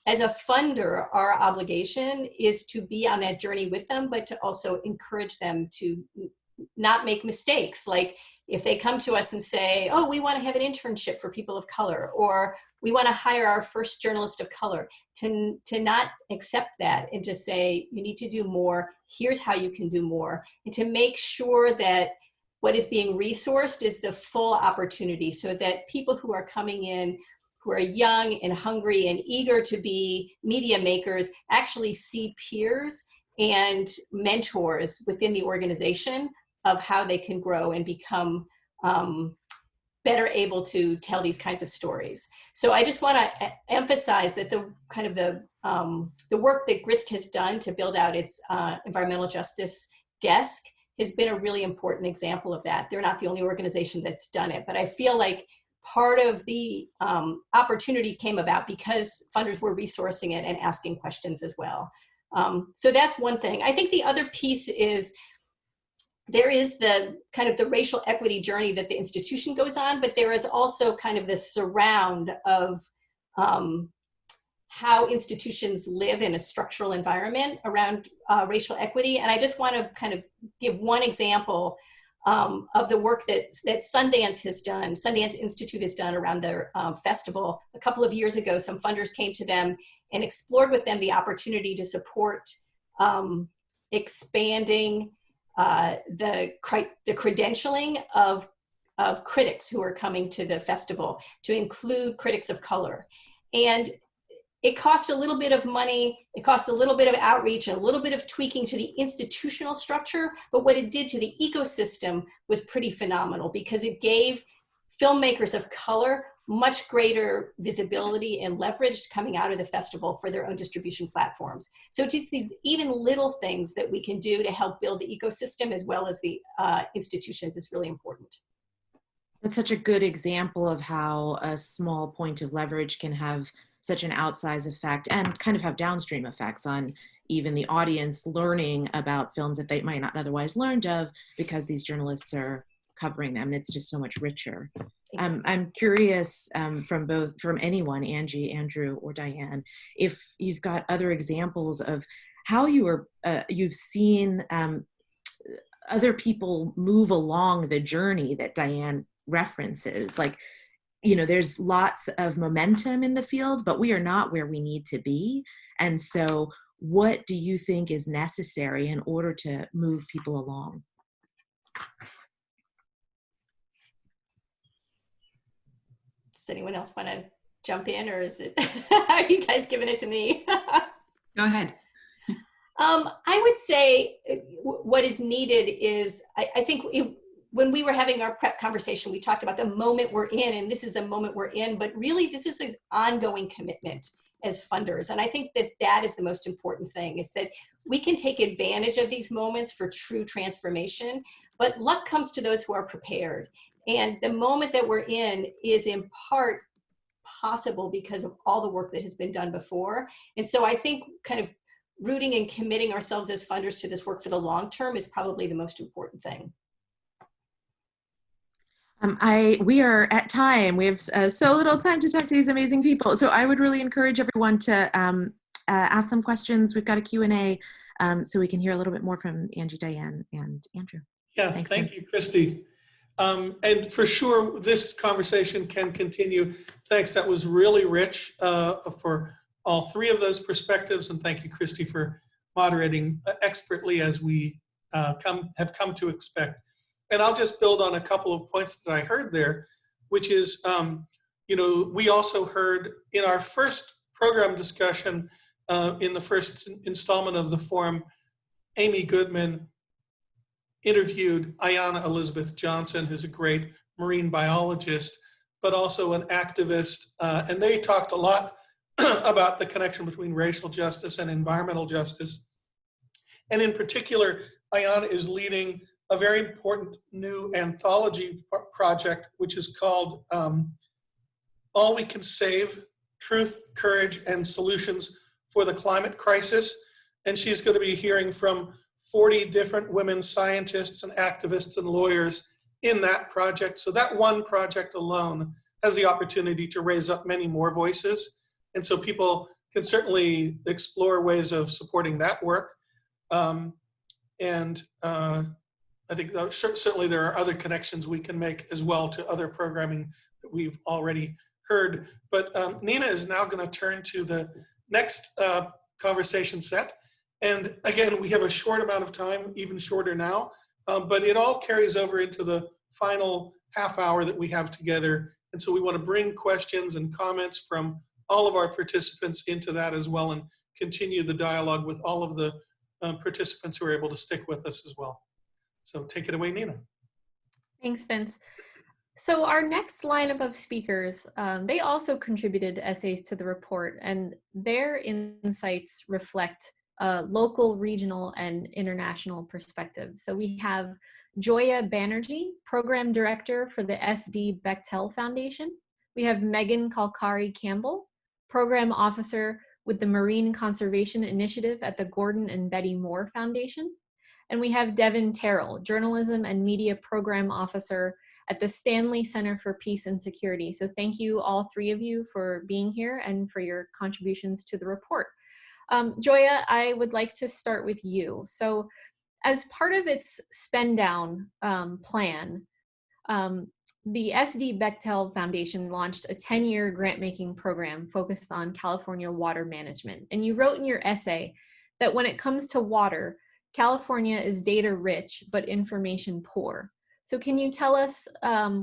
as a funder, our obligation is to be on that journey with them, but to also encourage them to not make mistakes. Like if they come to us and say, oh, we want to have an internship for people of color, or we want to hire our first journalist of color, to not accept that and just say, you need to do more, here's how you can do more, and to make sure that what is being resourced is the full opportunity, so that people who are coming in, who are young and hungry and eager to be media makers, actually see peers and mentors within the organization of how they can grow and become better able to tell these kinds of stories. So I just want to emphasize that the kind of the work that GRIST has done to build out its environmental justice desk has been a really important example of that. They're not the only organization that's done it, but I feel like part of the opportunity came about because funders were resourcing it and asking questions as well. So that's one thing. I think the other piece is there is the kind of the racial equity journey that the institution goes on, but there is also kind of this surround of how institutions live in a structural environment around racial equity. And I just want to kind of give one example of the work that Sundance has done, Sundance Institute has done around their festival. A couple of years ago, some funders came to them and explored with them the opportunity to support expanding the credentialing of critics who are coming to the festival, to include critics of color. And it cost a little bit of money, it cost a little bit of outreach and a little bit of tweaking to the institutional structure, but what it did to the ecosystem was pretty phenomenal, because it gave filmmakers of color much greater visibility and leverage coming out of the festival for their own distribution platforms. So just these even little things that we can do to help build the ecosystem as well as the institutions is really important. That's such a good example of how a small point of leverage can have such an outsized effect and kind of have downstream effects on even the audience learning about films that they might not otherwise learned of because these journalists are covering them. And it's just so much richer. I'm curious from anyone, Angie, Andrew, or Diane, if you've got other examples of how you've seen other people move along the journey that Diane references. Like, you know, there's lots of momentum in the field, but we are not where we need to be. And so what do you think is necessary in order to move people along? Does anyone else want to jump in, or is it, are you guys giving it to me? Go ahead. I would say what is needed is, I think when we were having our prep conversation, we talked about the moment we're in, and this is the moment we're in, but really this is an ongoing commitment as funders. And I think that that is the most important thing, is that we can take advantage of these moments for true transformation, but luck comes to those who are prepared. And the moment that we're in is in part possible because of all the work that has been done before. And so I think kind of rooting and committing ourselves as funders to this work for the long term is probably the most important thing. We are at time. We have so little time to talk to these amazing people. So I would really encourage everyone to ask some questions. We've got a Q&A so we can hear a little bit more from Angie, Diane, and Andrew. Yeah, thank you, Christy. And for sure, this conversation can continue. Thanks, that was really rich for all three of those perspectives. And thank you, Christy, for moderating expertly as we have come to expect. And I'll just build on a couple of points that I heard there, which is, you know, we also heard in our first program discussion in the first installment of the forum, Amy Goodman interviewed Ayanna Elizabeth Johnson, who's a great marine biologist, but also an activist. And they talked a lot about the connection between racial justice and environmental justice. And in particular, Ayanna is leading a very important new anthology project, which is called All We Can Save, Truth, Courage, and Solutions for the Climate Crisis. And she's going to be hearing from 40 different women scientists and activists and lawyers in that project. So that one project alone has the opportunity to raise up many more voices. And so people can certainly explore ways of supporting that work. I think certainly there are other connections we can make as well to other programming that we've already heard. But Nina is now going to turn to the next conversation set. And again, we have a short amount of time, even shorter now, but it all carries over into the final half hour that we have together. And so we want to bring questions and comments from all of our participants into that as well, and continue the dialogue with all of the participants who are able to stick with us as well. So take it away, Nina. Thanks, Vince. So our next lineup of speakers, they also contributed essays to the report, and their insights reflect local, regional, and international perspectives. So we have Joya Banerjee, Program Director for the SD Bechtel Foundation. We have Megan Kalkari-Campbell, Program Officer with the Marine Conservation Initiative at the Gordon and Betty Moore Foundation. And we have Devin Terrell, Journalism and Media Program Officer at the Stanley Center for Peace and Security. So thank you, all three of you, for being here and for your contributions to the report. Joya, I would like to start with you. So as part of its spend down plan, the SD Bechtel Foundation launched a 10-year grant-making program focused on California water management. And you wrote in your essay that when it comes to water, California is data-rich, but information poor. So can you tell us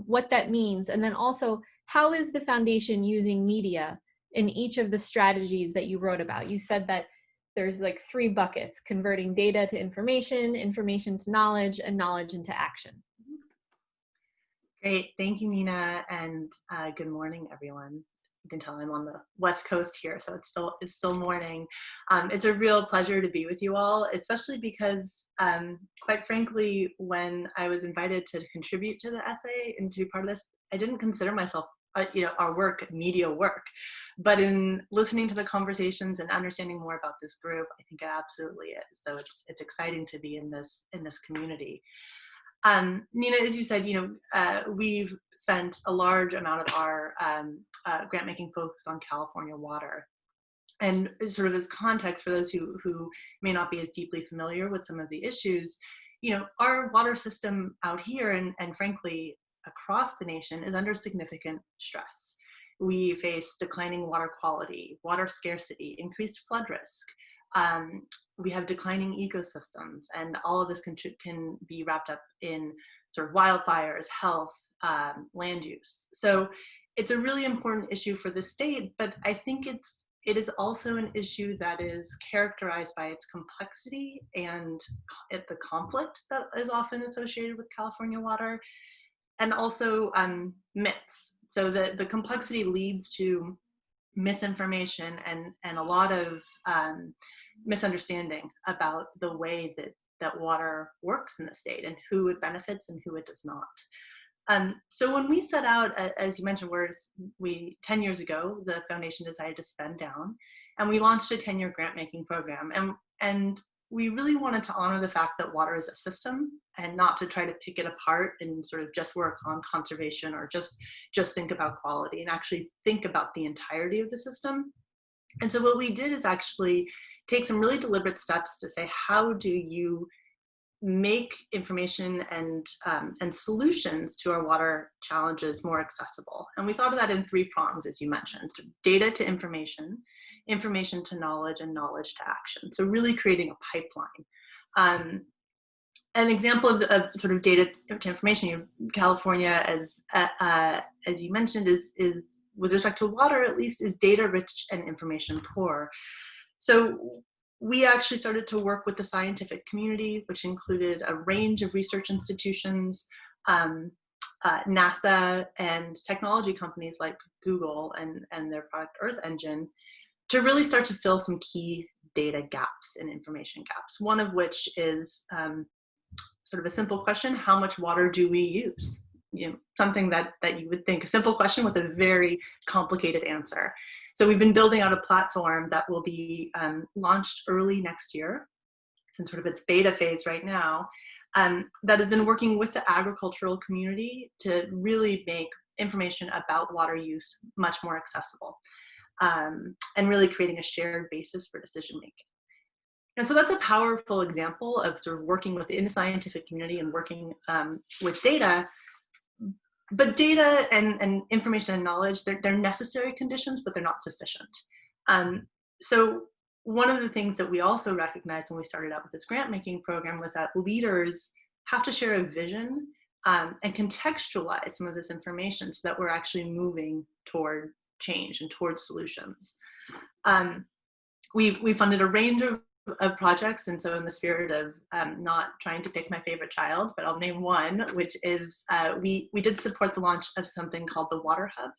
what that means? And then also, how is the foundation using media in each of the strategies that you wrote about? You said that there's like 3 buckets: converting data to information, information to knowledge, and knowledge into action. Great, thank you, Nina, and good morning, everyone. You can tell I'm on the West Coast here, so it's still morning. It's a real pleasure to be with you all, especially because, quite frankly, when I was invited to contribute to the essay and to be part of this, I didn't consider myself, our work, media work. But in listening to the conversations and understanding more about this group, I think it absolutely is. So it's exciting to be in this community. Nina, as you said, we've spent a large amount of our grant making focused on California water. And sort of as context for those who may not be as deeply familiar with some of the issues, our water system out here and frankly across the nation is under significant stress. We face declining water quality, water scarcity, increased flood risk. We have declining ecosystems, and all of this can be wrapped up in sort of wildfires, health, land use. So it's a really important issue for the state, but I think it is also an issue that is characterized by its complexity and the conflict that is often associated with California water, and also myths. So the complexity leads to misinformation and a lot of misunderstanding about the way that water works in the state and who it benefits and who it does not. So when we set out, as you mentioned, 10 years ago, the foundation decided to spend down, and we launched a 10-year grant-making program. And we really wanted to honor the fact that water is a system and not to try to pick it apart and sort of just work on conservation or just think about quality, and actually think about the entirety of the system. And so what we did is actually take some really deliberate steps to say, how do you make information and solutions to our water challenges more accessible? And we thought of that in 3 prongs, as you mentioned: data to information, information to knowledge, and knowledge to action. So really creating a pipeline. An example of sort of data to information, California, as you mentioned, is with respect to water, at least, is data rich and information poor. So we actually started to work with the scientific community, which included a range of research institutions, NASA, and technology companies like Google and their product Earth Engine, to really start to fill some key data gaps and information gaps. One of which is sort of a simple question: how much water do we use? Something that you would think, a simple question with a very complicated answer. So we've been building out a platform that will be launched early next year. It's in sort of its beta phase right now, that has been working with the agricultural community to really make information about water use much more accessible. and really creating a shared basis for decision making. And so that's a powerful example of sort of working within the scientific community and working with data. But data and information and knowledge, they're necessary conditions, but they're not sufficient. So one of the things that we also recognized when we started out with this grant making program was that leaders have to share a vision and contextualize some of this information so that we're actually moving toward change and towards solutions. We funded a range of projects, and so in the spirit of not trying to pick my favorite child, but I'll name one, which is we did support the launch of something called the Water Hub.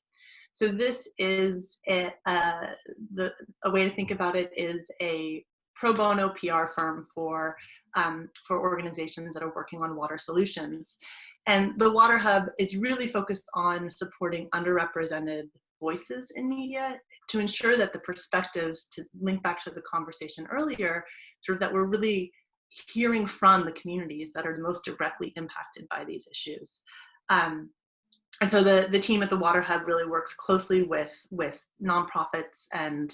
So this is a way to think about it is a pro bono PR firm for organizations that are working on water solutions. And the Water Hub is really focused on supporting underrepresented voices in media to ensure that the perspectives, to link back to the conversation earlier, sort of that we're really hearing from the communities that are most directly impacted by these issues. And so the team at the Water Hub really works closely with nonprofits and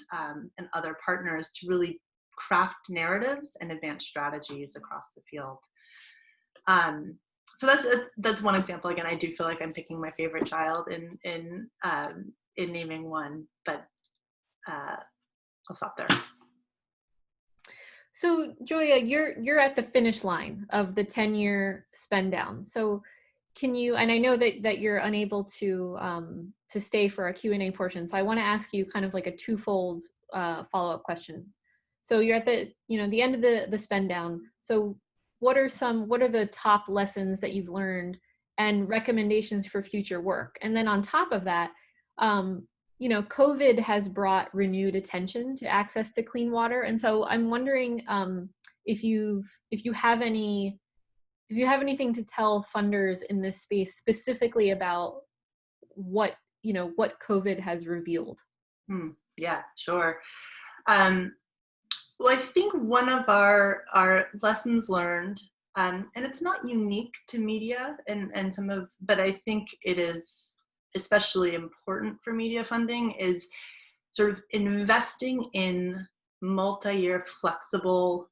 other partners to really craft narratives and advance strategies across the field. So that's one example. Again, I do feel like I'm picking my favorite child in naming one, but I'll stop there. So Joya, you're at the finish line of the 10-year spend down. So can you, and I know that you're unable to stay for a Q&A portion, so I want to ask you kind of like a twofold follow-up question. So you're at the end of the spend down. So what are the top lessons that you've learned and recommendations for future work? And then on top of that, COVID has brought renewed attention to access to clean water, and so I'm wondering if you have anything to tell funders in this space specifically about what COVID has revealed. Yeah, sure. Well, I think one of our lessons learned, and it's not unique to media and but I think it is especially important for media funding, is sort of investing in multi-year flexible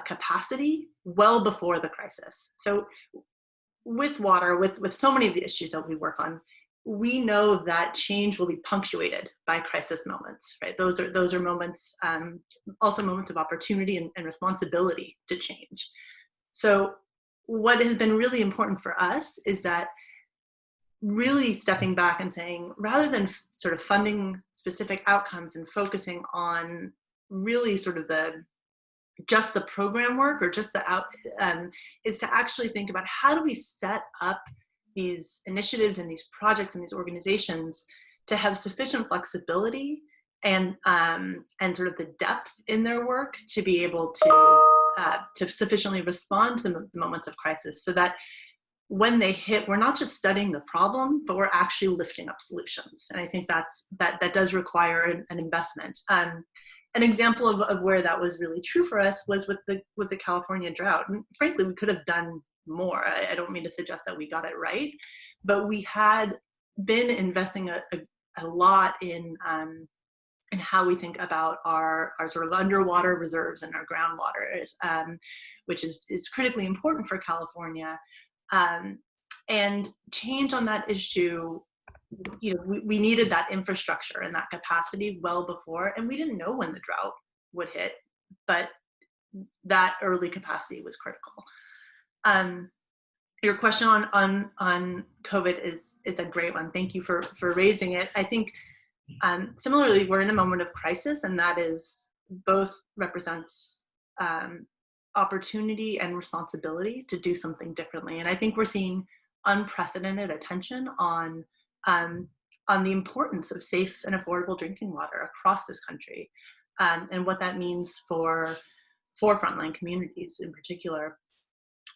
capacity well before the crisis. So with water, with so many of the issues that we work on, we know that change will be punctuated by crisis moments, right? Those are moments, also moments of opportunity and responsibility to change. So what has been really important for us is that really stepping back and saying, rather than sort of funding specific outcomes and focusing on really sort of just the program work or just is to actually think about how do we set up these initiatives and these projects and these organizations to have sufficient flexibility and sort of the depth in their work to be able to sufficiently respond to the moments of crisis, so that when they hit, we're not just studying the problem, but we're actually lifting up solutions. And I think that does require an investment. An example of where that was really true for us was with the California drought. And frankly, we could have done more. I don't mean to suggest that we got it right, but we had been investing a lot in how we think about our sort of underwater reserves and our groundwater, which is critically important for California. And change on that issue, we needed that infrastructure and that capacity well before, and we didn't know when the drought would hit, but that early capacity was critical. Your question on COVID is a great one. Thank you for raising it. I think similarly, we're in a moment of crisis, and that is both represents opportunity and responsibility to do something differently. And I think we're seeing unprecedented attention on the importance of safe and affordable drinking water across this country, and what that means for frontline communities in particular.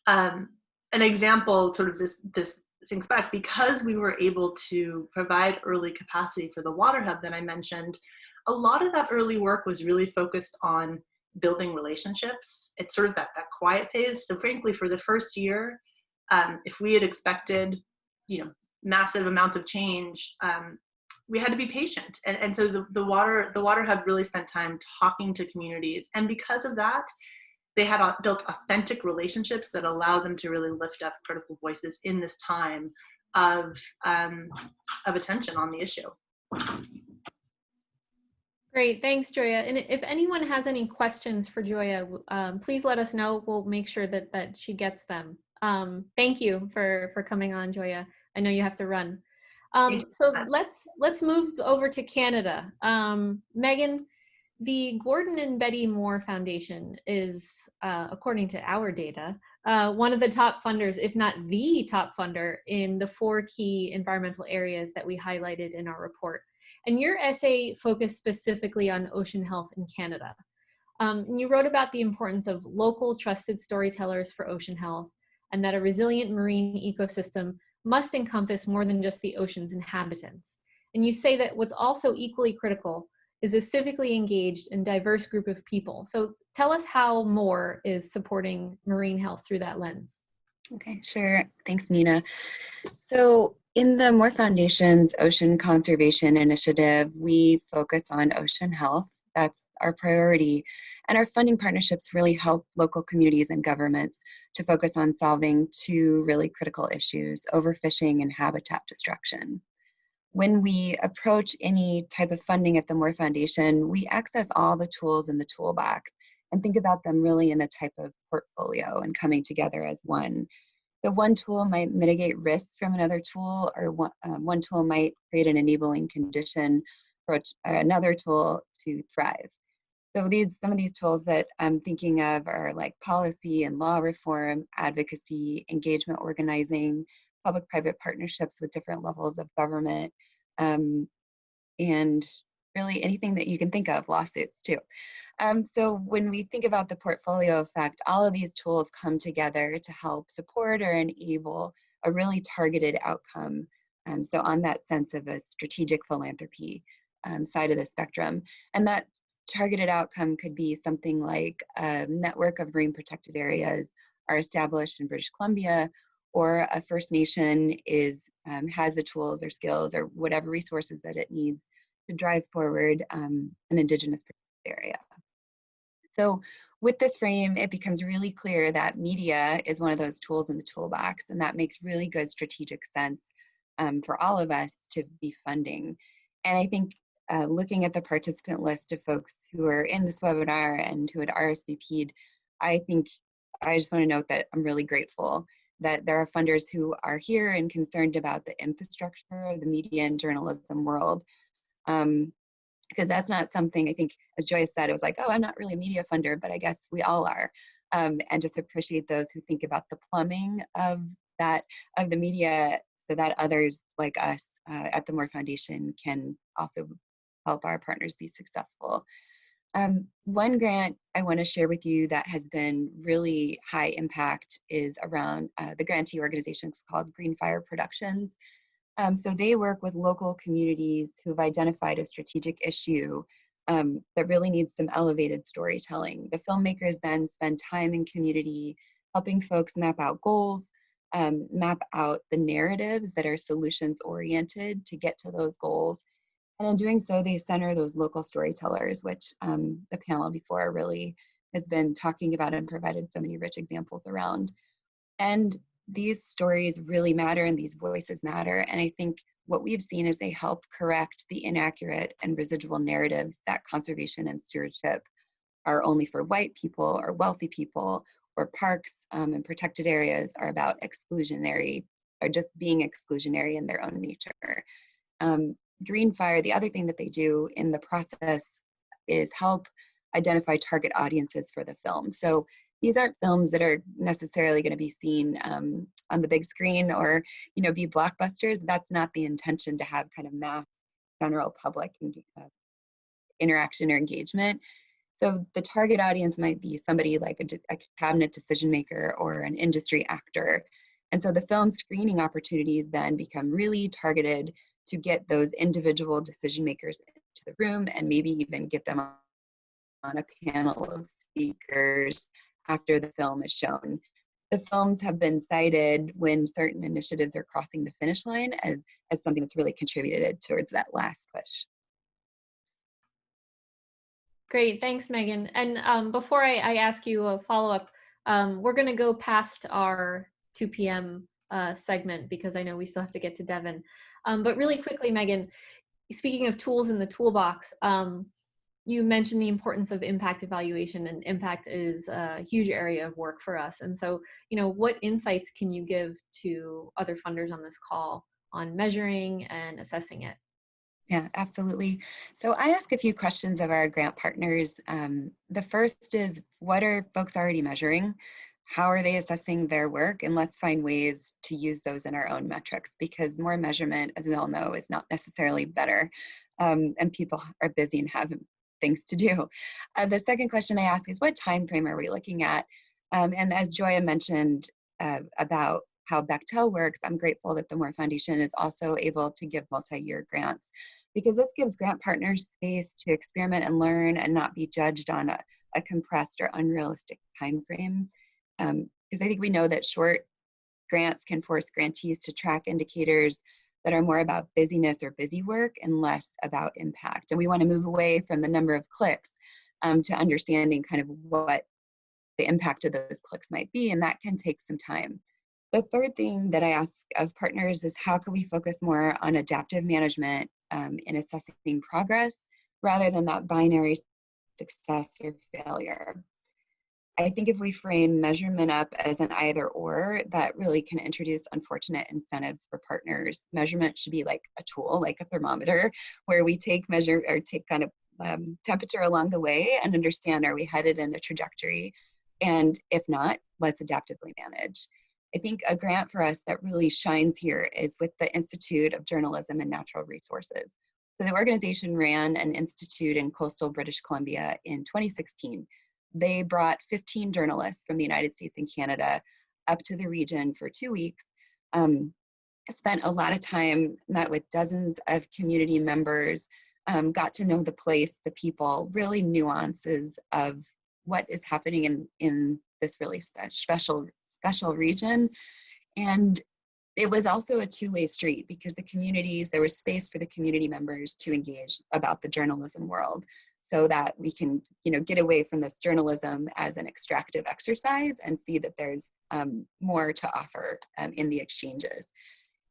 An example, sort of this thinks back, because we were able to provide early capacity for the Water Hub that I mentioned, a lot of that early work was really focused on building relationships. It's sort of that quiet phase. So frankly, for the first year, if we had expected, massive amounts of change, we had to be patient. And so the Water Hub really spent time talking to communities. And because of that, they had built authentic relationships that allow them to really lift up critical voices in this time of attention on the issue. Great, thanks, Joya. And if anyone has any questions for Joya, please let us know. We'll make sure that she gets them. Thank you for coming on, Joya. I know you have to run. So let's move over to Canada. Megan, the Gordon and Betty Moore Foundation is, according to our data, one of the top funders, if not the top funder, in the 4 key environmental areas that we highlighted in our report. And your essay focused specifically on ocean health in Canada. And you wrote about the importance of local trusted storytellers for ocean health, and that a resilient marine ecosystem must encompass more than just the ocean's inhabitants. And you say that what's also equally critical is a civically engaged and diverse group of people. So tell us how Moore is supporting marine health through that lens. Okay, sure. Thanks, Nina. So in the Moore Foundation's Ocean Conservation Initiative, we focus on ocean health. That's our priority. And our funding partnerships really help local communities and governments to focus on solving 2 really critical issues: overfishing and habitat destruction. When we approach any type of funding at the Moore Foundation, we access all the tools in the toolbox and think about them really in a type of portfolio and coming together as one. The one tool might mitigate risks from another tool, or one tool might create an enabling condition for another tool to thrive. So some of these tools that I'm thinking of are like policy and law reform, advocacy, engagement organizing, public-private partnerships with different levels of government, and really anything that you can think of, lawsuits too. So when we think about the portfolio effect, all of these tools come together to help support or enable a really targeted outcome. So on that sense of a strategic philanthropy side of the spectrum. And that targeted outcome could be something like a network of marine protected areas are established in British Columbia, or a First Nation has the tools or skills or whatever resources that it needs to drive forward an Indigenous area. So with this frame, it becomes really clear that media is one of those tools in the toolbox, and that makes really good strategic sense for all of us to be funding. And I think looking at the participant list of folks who are in this webinar and who had RSVP'd, I just want to note that I'm really grateful that there are funders who are here and concerned about the infrastructure of the media and journalism world. Because that's not something, I think, as Joya said, it was like, oh, I'm not really a media funder, but I guess we all are. And just appreciate those who think about the plumbing of the media, so that others like us at the Moore Foundation can also help our partners be successful. One grant I want to share with you that has been really high impact is around the grantee organization called Greenfire Productions. So they work with local communities who've identified a strategic issue that really needs some elevated storytelling. The filmmakers then spend time in community helping folks map out goals, map out the narratives that are solutions oriented to get to those goals. And in doing so, they center those local storytellers, which the panel before really has been talking about and provided so many rich examples around. And these stories really matter and these voices matter. And I think what we've seen is they help correct the inaccurate and residual narratives that conservation and stewardship are only for white people or wealthy people, or parks and protected areas are about exclusionary or just being exclusionary in their own nature. Greenfire, the other thing that they do in the process is help identify target audiences for the film. So these aren't films that are necessarily going to be seen on the big screen or, be blockbusters. That's not the intention, to have kind of mass general public interaction or engagement. So the target audience might be somebody like a cabinet decision maker or an industry actor. And so the film screening opportunities then become really targeted to get those individual decision makers into the room and maybe even get them on a panel of speakers after the film is shown. the films have been cited when certain initiatives are crossing the finish line as something that's really contributed towards that last push. Great, thanks, Megan. And before I ask you a follow-up, we're going to go past our 2 p.m. Segment because I know we still have to get to Devin. But really quickly, Megan, speaking of tools in the toolbox, you mentioned the importance of impact evaluation, and impact is a huge area of work for us. And so, what insights can you give to other funders on this call on measuring and assessing it? Yeah, absolutely. So I ask a few questions of our grant partners. The first is, what are folks already measuring? How are they assessing their work? And let's find ways to use those in our own metrics, because more measurement, as we all know, is not necessarily better. And people are busy and have things to do. The second question I ask is, what time frame are we looking at? And as Joya mentioned about how Bechtel works, I'm grateful that the Moore Foundation is also able to give multi-year grants, because this gives grant partners space to experiment and learn and not be judged on a compressed or unrealistic time frame. Because I think we know that short grants can force grantees to track indicators that are more about busyness or busy work and less about impact. And we want to move away from the number of clicks to understanding kind of what the impact of those clicks might be, and that can take some time. The third thing that I ask of partners is, how can we focus more on adaptive management in assessing progress rather than that binary success or failure? I think if we frame measurement up as an either or, that really can introduce unfortunate incentives for partners. Measurement should be like a tool, like a thermometer, where we take kind of temperature along the way and understand, are we headed in a trajectory? And if not, let's adaptively manage. I think a grant for us that really shines here is with the Institute of Journalism and Natural Resources. So the organization ran an institute in coastal British Columbia in 2016. They brought 15 journalists from the United States and Canada up to the region for 2 weeks, spent a lot of time, met with dozens of community members, got to know the place, the people, really nuances of what is happening in this really special region. And it was also a two-way street, because the communities, there was space for the community members to engage about the journalism world, so that we can, get away from this journalism as an extractive exercise and see that there's more to offer in the exchanges.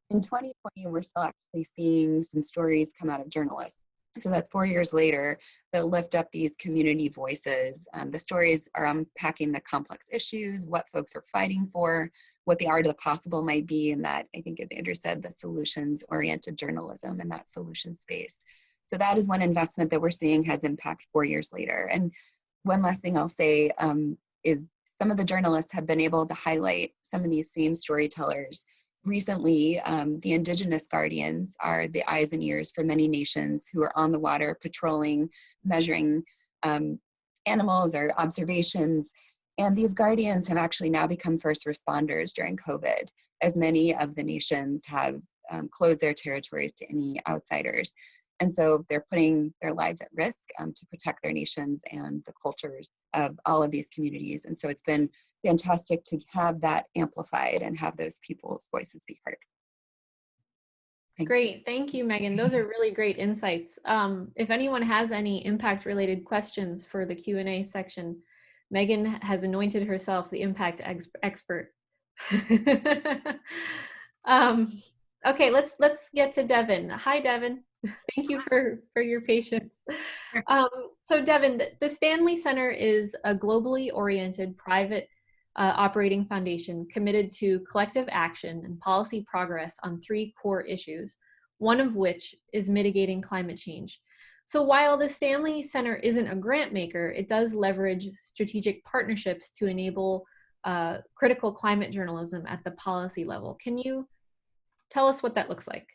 In 2020, we're still actually seeing some stories come out of journalists. So that's 4 years later, that lift up these community voices. The stories are unpacking the complex issues, what folks are fighting for, what the art of the possible might be, and that, I think, as Andrew said, the solutions-oriented journalism in that solution space. So that is one investment that we're seeing has impact 4 years later. And one last thing I'll say is some of the journalists have been able to highlight some of these same storytellers. Recently, the Indigenous Guardians are the eyes and ears for many nations who are on the water patrolling, measuring animals or observations. And these Guardians have actually now become first responders during COVID, as many of the nations have closed their territories to any outsiders. And so they're putting their lives at risk to protect their nations and the cultures of all of these communities. And so it's been fantastic to have that amplified and have those people's voices be heard. Great, thank you, Megan. Those are really great insights. If anyone has any impact-related questions for the Q&A section, Megan has anointed herself the impact expert. Okay, let's get to Devin. Hi, Devin. Thank you for your patience. So Devin, the Stanley Center is a globally oriented private operating foundation committed to collective action and policy progress on 3 core issues, one of which is mitigating climate change. So while the Stanley Center isn't a grant maker, it does leverage strategic partnerships to enable critical climate journalism at the policy level. Can you tell us what that looks like?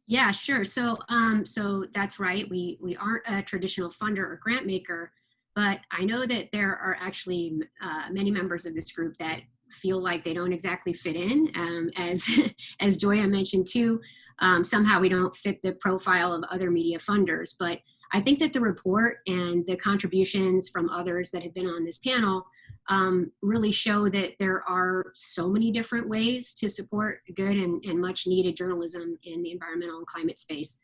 Yeah, sure. So that's right. We aren't a traditional funder or grant maker, but I know that there are actually many members of this group that feel like they don't exactly fit in. As Joya mentioned too, somehow we don't fit the profile of other media funders. But I think that the report and the contributions from others that have been on this panel really show that there are so many different ways to support good and much needed journalism in the environmental and climate space.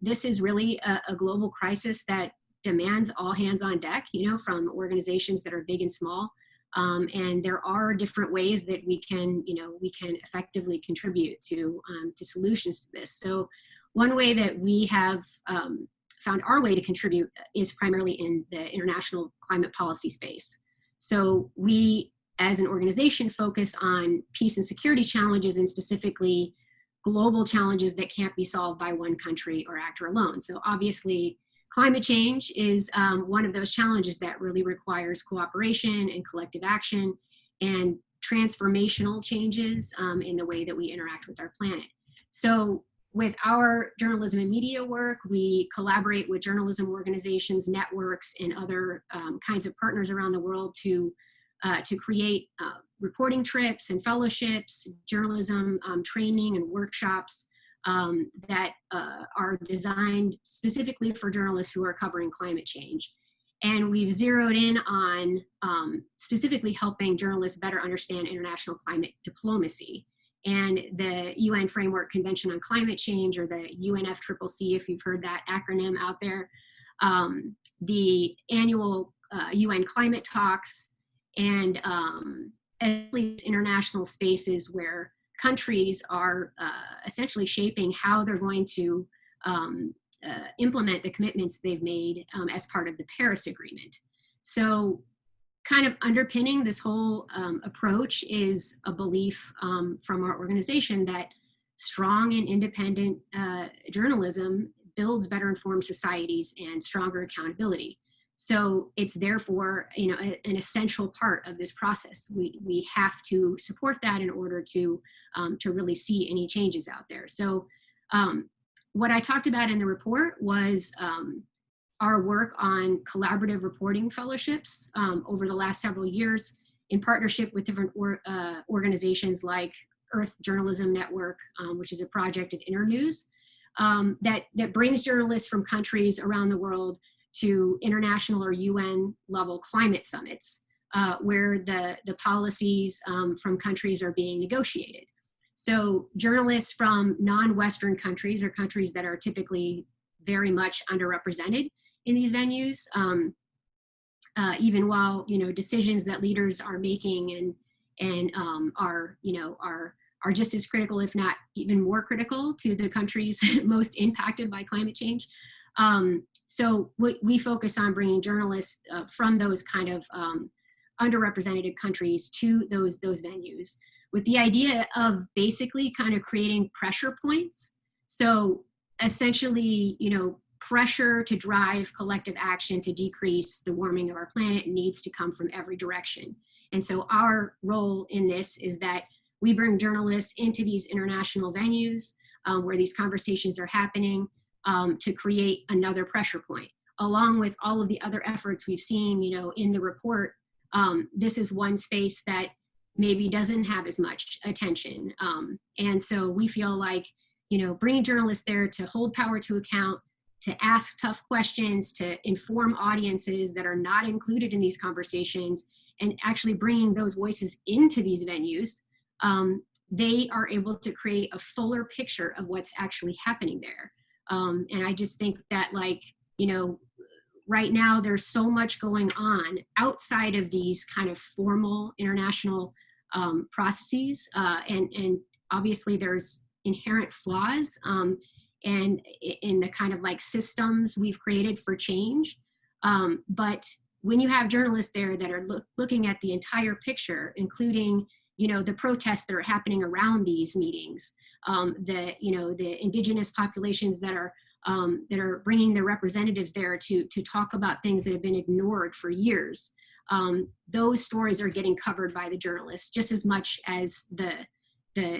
This is really a global crisis that demands all hands on deck, from organizations that are big and small. And there are different ways that we can effectively contribute to solutions to this. So one way that we have found our way to contribute is primarily in the international climate policy space. So we, as an organization, focus on peace and security challenges, and specifically global challenges that can't be solved by one country or actor alone. So obviously, climate change is one of those challenges that really requires cooperation and collective action and transformational changes in the way that we interact with our planet. So with our journalism and media work, we collaborate with journalism organizations, networks, and other kinds of partners around the world to create reporting trips and fellowships, journalism training and workshops that are designed specifically for journalists who are covering climate change. And we've zeroed in on specifically helping journalists better understand international climate diplomacy and the UN Framework Convention on Climate Change, or the UNFCCC, if you've heard that acronym out there, the annual UN climate talks, and at least international spaces where countries are essentially shaping how they're going to implement the commitments they've made as part of the Paris Agreement. So kind of underpinning this whole approach is a belief from our organization that strong and independent journalism builds better informed societies and stronger accountability. So it's therefore, an essential part of this process. We have to support that in order to really see any changes out there. So what I talked about in the report was our work on collaborative reporting fellowships over the last several years in partnership with different organizations like Earth Journalism Network, which is a project of Internews, that brings journalists from countries around the world to international or UN level climate summits, where the policies from countries are being negotiated. So journalists from non-Western countries, or countries that are typically very much underrepresented in these venues, even while decisions that leaders are making and are just as critical, if not even more critical, to the countries most impacted by climate change. So we focus on bringing journalists from those kind of underrepresented countries to those venues, with the idea of basically kind of creating pressure points. So essentially, pressure to drive collective action to decrease the warming of our planet needs to come from every direction. And so our role in this is that we bring journalists into these international venues where these conversations are happening, to create another pressure point, along with all of the other efforts we've seen, in the report. This is one space that maybe doesn't have as much attention. And so we feel like, bringing journalists there to hold power to account, to ask tough questions, to inform audiences that are not included in these conversations, and actually bringing those voices into these venues, they are able to create a fuller picture of what's actually happening there. And I just think that, right now there's so much going on outside of these kind of formal international processes. And obviously there's inherent flaws and in the kind of systems we've created for change. But when you have journalists there that are looking at the entire picture, including the protests that are happening around these meetings, the indigenous populations that are bringing their representatives there to talk about things that have been ignored for years. Those stories are getting covered by the journalists just as much as the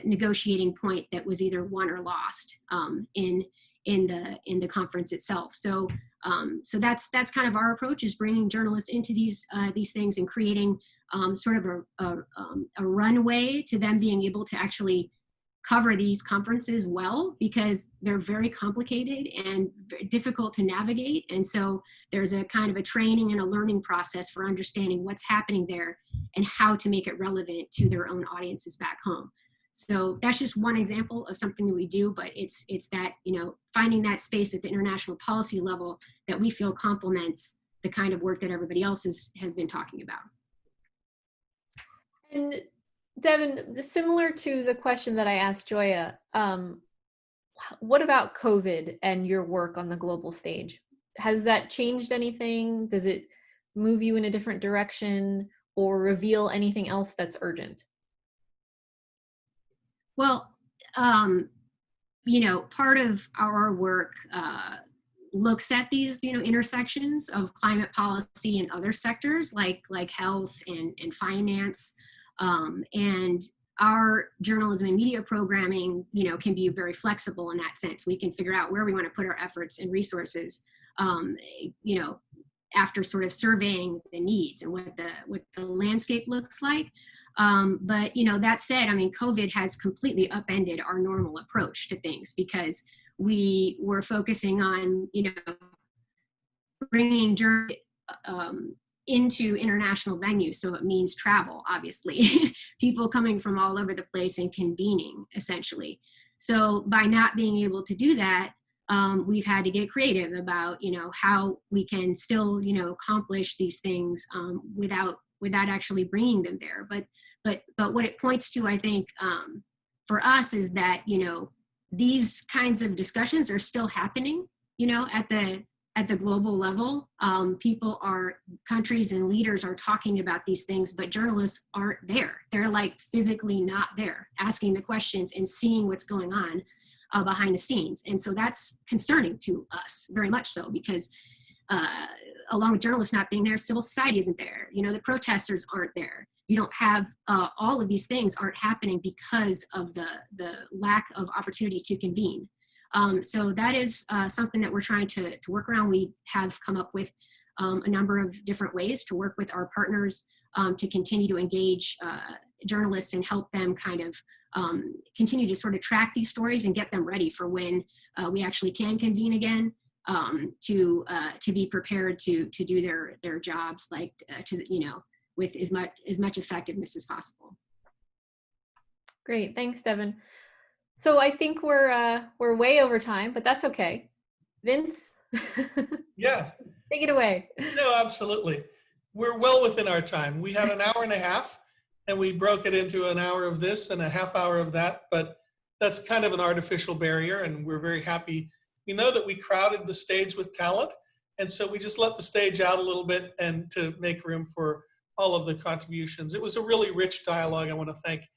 negotiating point that was either won or lost in the conference itself. So that's kind of our approach, is bringing journalists into these things and creating sort of a runway to them being able to actually cover these conferences well, because they're very complicated and difficult to navigate. And so there's a kind of a training and a learning process for understanding what's happening there and how to make it relevant to their own audiences back home. So that's just one example of something that we do, but it's that, finding that space at the international policy level that we feel complements the kind of work that everybody else has been talking about. And Devin, similar to the question that I asked Joya, what about COVID and your work on the global stage? Has that changed anything? Does it move you in a different direction or reveal anything else that's urgent? Well, part of our work looks at these, intersections of climate policy and other sectors like health and finance. And our journalism and media programming, can be very flexible in that sense. We can figure out where we want to put our efforts and resources, after sort of surveying the needs and what the landscape looks like. But that said, COVID has completely upended our normal approach to things, because we were focusing on, bringing into international venues. So it means travel, obviously, people coming from all over the place and convening, essentially. So by not being able to do that, we've had to get creative about, how we can still, accomplish these things without actually bringing them there. But what it points to, I think, for us is that, these kinds of discussions are still happening, at the global level. Countries and leaders are talking about these things, but journalists aren't there. They're like physically not there, asking the questions and seeing what's going on behind the scenes. And so that's concerning to us, very much so, because along with journalists not being there, civil society isn't there. The protesters aren't there. You don't have all of these things aren't happening because of the lack of opportunity to convene. So that is something that we're trying to work around. We have come up with a number of different ways to work with our partners to continue to engage journalists and help them kind of continue to sort of track these stories and get them ready for when we actually can convene again, to be prepared to do their jobs, with as much effectiveness as possible. Great, thanks, Devin. So I think we're way over time, but that's okay. Vince? Yeah. Take it away. No, absolutely. We're well within our time. We had an hour and a half, and we broke it into an hour of this and a half hour of that, but that's kind of an artificial barrier, and we're very happy. We know that we crowded the stage with talent, and so we just let the stage out a little bit and to make room for all of the contributions. It was a really rich dialogue. I want to thank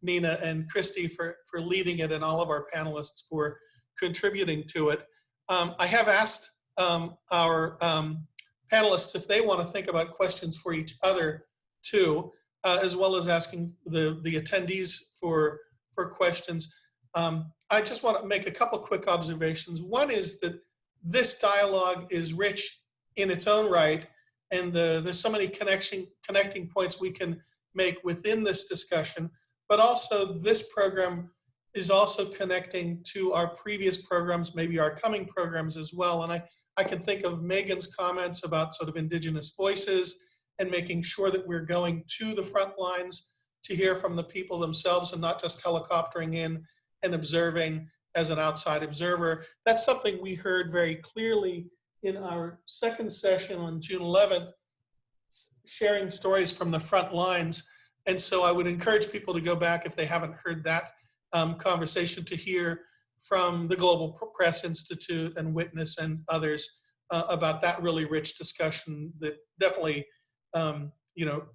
Nina and Christy for leading it, and all of our panelists for contributing to it. I have asked our panelists if they want to think about questions for each other too, as well as asking the attendees for questions. I just want to make a couple quick observations. One is that this dialogue is rich in its own right, and there's so many connecting points we can make within this discussion, but also this program is also connecting to our previous programs, maybe our coming programs as well. And I can think of Megan's comments about sort of Indigenous voices and making sure that we're going to the front lines to hear from the people themselves and not just helicoptering in and observing as an outside observer. That's something we heard very clearly in our second session on June 11th, sharing stories from the front lines. And so I would encourage people to go back, if they haven't heard that conversation, to hear from the Global Press Institute and Witness and others about that really rich discussion that definitely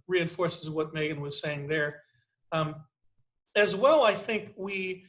reinforces what Megan was saying there. As well, I think we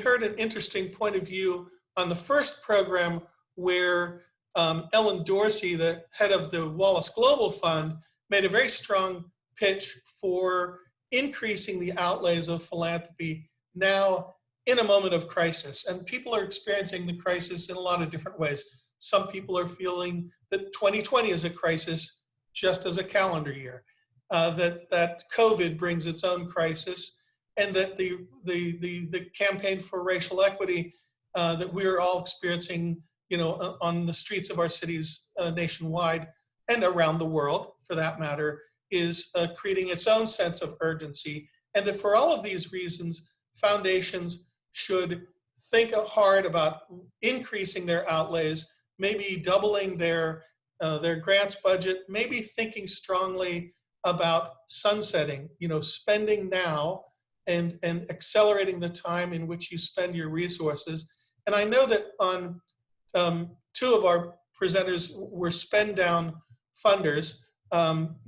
heard an interesting point of view on the first program where Ellen Dorsey, the head of the Wallace Global Fund, made a very strong pitch for increasing the outlays of philanthropy now in a moment of crisis. And people are experiencing the crisis in a lot of different ways. Some people are feeling that 2020 is a crisis just as a calendar year, that COVID brings its own crisis. and that the campaign for racial equity that we're all experiencing, on the streets of our cities nationwide and around the world, for that matter, is creating its own sense of urgency. And that for all of these reasons, foundations should think hard about increasing their outlays, maybe doubling their grants budget, maybe thinking strongly about sunsetting, spending now and accelerating the time in which you spend your resources. And I know that on two of our presenters were spend down funders.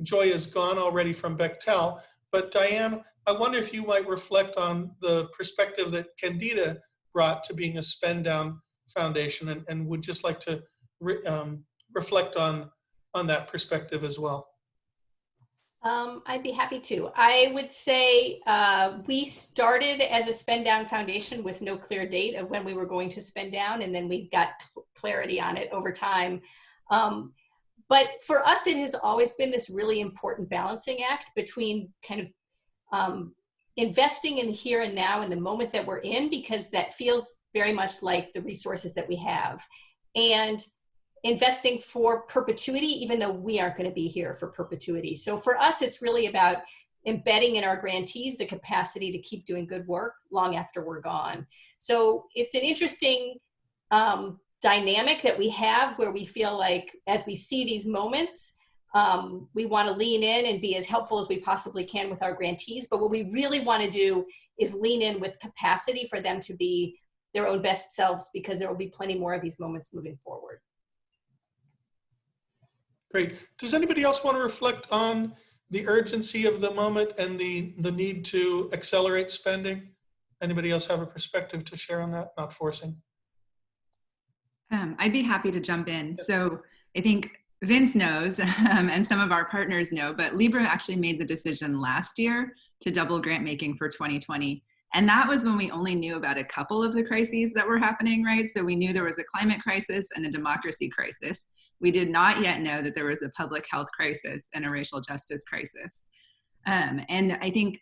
Joy is gone already from Bechtel, but Diane, I wonder if you might reflect on the perspective that Candida brought to being a spend down foundation, and would just like to reflect on that perspective as well. I'd be happy to. I would say we started as a spend down foundation with no clear date of when we were going to spend down, and then we got clarity on it over time. But for us, it has always been this really important balancing act between kind of investing in the here and now in the moment that we're in, because that feels very much like the resources that we have, and investing for perpetuity, even though we aren't going to be here for perpetuity. So for us, it's really about embedding in our grantees the capacity to keep doing good work long after we're gone. So it's an interesting dynamic that we have, where we feel like as we see these moments, we want to lean in and be as helpful as we possibly can with our grantees. But what we really want to do is lean in with capacity for them to be their own best selves, because there will be plenty more of these moments moving forward. Great. Does anybody else want to reflect on the urgency of the moment and the need to accelerate spending? Anybody else have a perspective to share on that? Not forcing. I'd be happy to jump in. So I think Vince knows, and some of our partners know, but Libra actually made the decision last year to double grant making for 2020. And that was when we only knew about a couple of the crises that were happening, right? So we knew there was a climate crisis and a democracy crisis. We did not yet know that there was a public health crisis and a racial justice crisis. And I think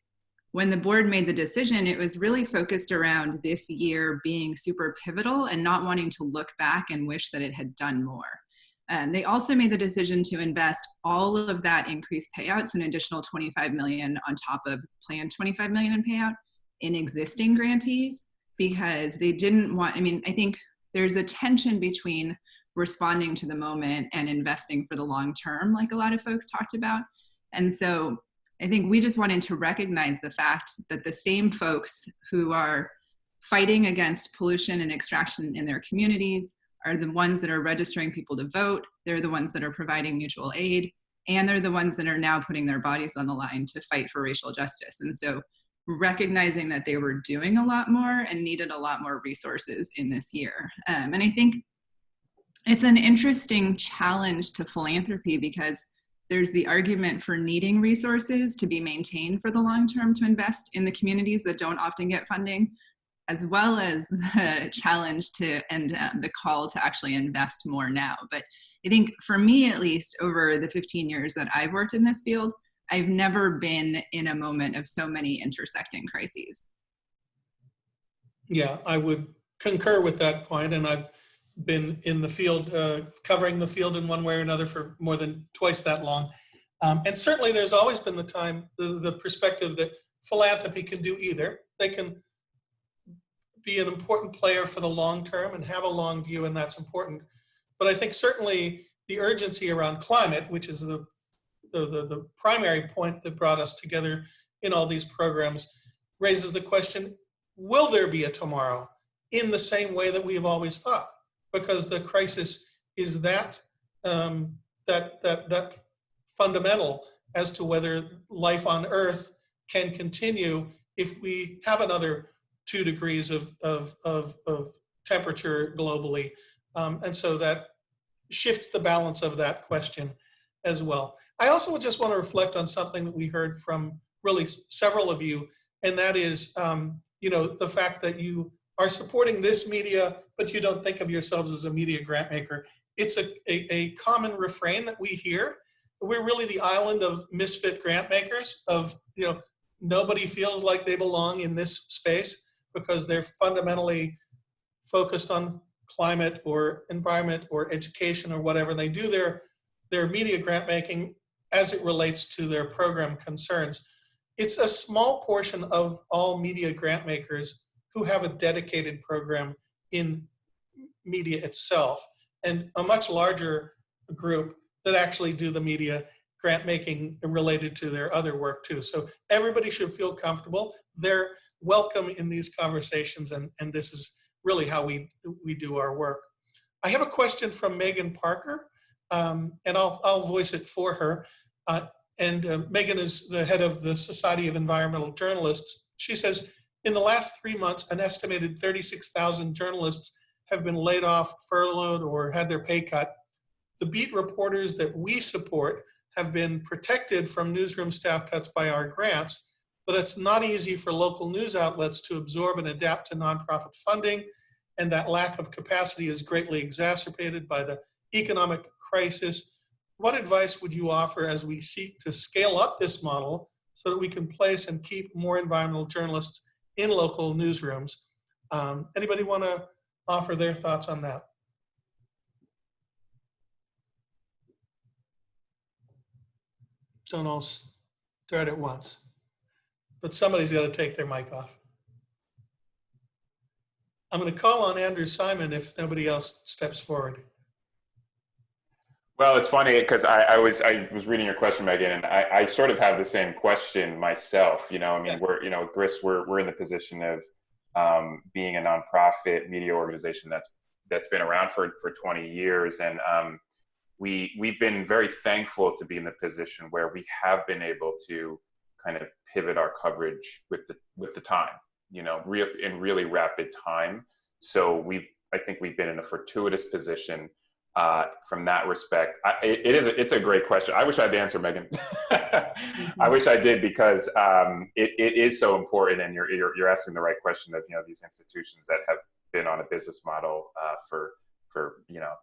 when the board made the decision, it was really focused around this year being super pivotal and not wanting to look back and wish that it had done more. They also made the decision to invest all of that increased payouts, an additional $25 million on top of planned $25 million in payout, in existing grantees, because they didn't want, I think there's a tension between responding to the moment and investing for the long term, like a lot of folks talked about. And so I think we just wanted to recognize the fact that the same folks who are fighting against pollution and extraction in their communities are the ones that are registering people to vote. They're the ones that are providing mutual aid, and they're the ones that are now putting their bodies on the line to fight for racial justice. And so recognizing that they were doing a lot more and needed a lot more resources in this year. And I think it's an interesting challenge to philanthropy, because there's the argument for needing resources to be maintained for the long term to invest in the communities that don't often get funding, as well as the challenge to and the call to actually invest more now. But I think for me, at least, over the 15 years that I've worked in this field, I've never been in a moment of so many intersecting crises. Yeah, I would concur with that point, and I've been in the field, covering the field in one way or another for more than twice that long. And certainly there's always been the perspective that philanthropy can do either. They can be an important player for the long term and have a long view, and that's important. But I think certainly the urgency around climate, which is the primary point that brought us together in all these programs, raises the question, will there be a tomorrow in the same way that we have always thought? Because the crisis is that fundamental as to whether life on Earth can continue if we have another 2 degrees of temperature globally. And so that shifts the balance of that question as well. I also just want to reflect on something that we heard from really several of you, and that is the fact that you are supporting this media, but you don't think of yourselves as a media grant maker. It's a common refrain that we hear. We're really the island of misfit grant makers, of nobody feels like they belong in this space because they're fundamentally focused on climate or environment or education or whatever. They do their media grant making as it relates to their program concerns. It's a small portion of all media grant makers who have a dedicated program in media itself, and a much larger group that actually do the media grant making related to their other work too. So everybody should feel comfortable. They're welcome in these conversations, and this is really how we do our work. I have a question from Megan Parker, and I'll voice it for her. Megan is the head of the Society of Environmental Journalists. She says, in the last 3 months, an estimated 36,000 journalists have been laid off, furloughed, or had their pay cut. The beat reporters that we support have been protected from newsroom staff cuts by our grants, but it's not easy for local news outlets to absorb and adapt to nonprofit funding, and that lack of capacity is greatly exacerbated by the economic crisis. What advice would you offer as we seek to scale up this model so that we can place and keep more environmental journalists in local newsrooms? Anybody want to offer their thoughts on that? Don't all start at once, but somebody's got to take their mic off. I'm going to call on Andrew Simon if nobody else steps forward. Well, it's funny because I was reading your question, Megan, and I sort of have the same question myself. You know, I mean, Yeah. GRIS, we're in the position of being a nonprofit media organization that's been around for 20 years, and we've been very thankful to be in the position where we have been able to kind of pivot our coverage with the time, you know, in really rapid time. So I think we've been in a fortuitous position from that respect. It's a great question. I wish I had the answer, Megan. I wish I did, because it is so important, and you're asking the right question of, you know, these institutions that have been on a business model for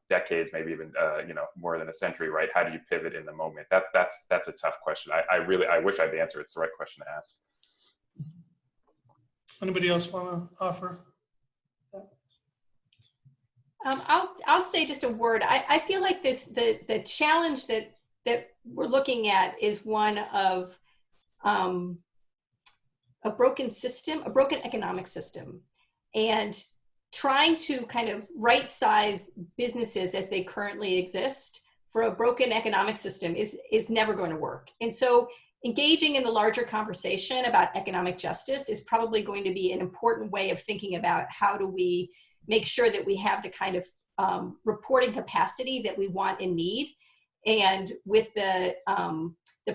decades, maybe even more than a century, right? How do you pivot in the moment? That's a tough question. I wish I had the answer. It's the right question to ask. Anybody else want to offer? I'll say just a word. I feel like the challenge that we're looking at is one of a broken system, a broken economic system, and trying to kind of right-size businesses as they currently exist for a broken economic system is never going to work. And so engaging in the larger conversation about economic justice is probably going to be an important way of thinking about how do we make sure that we have the kind of reporting capacity that we want and need. And with the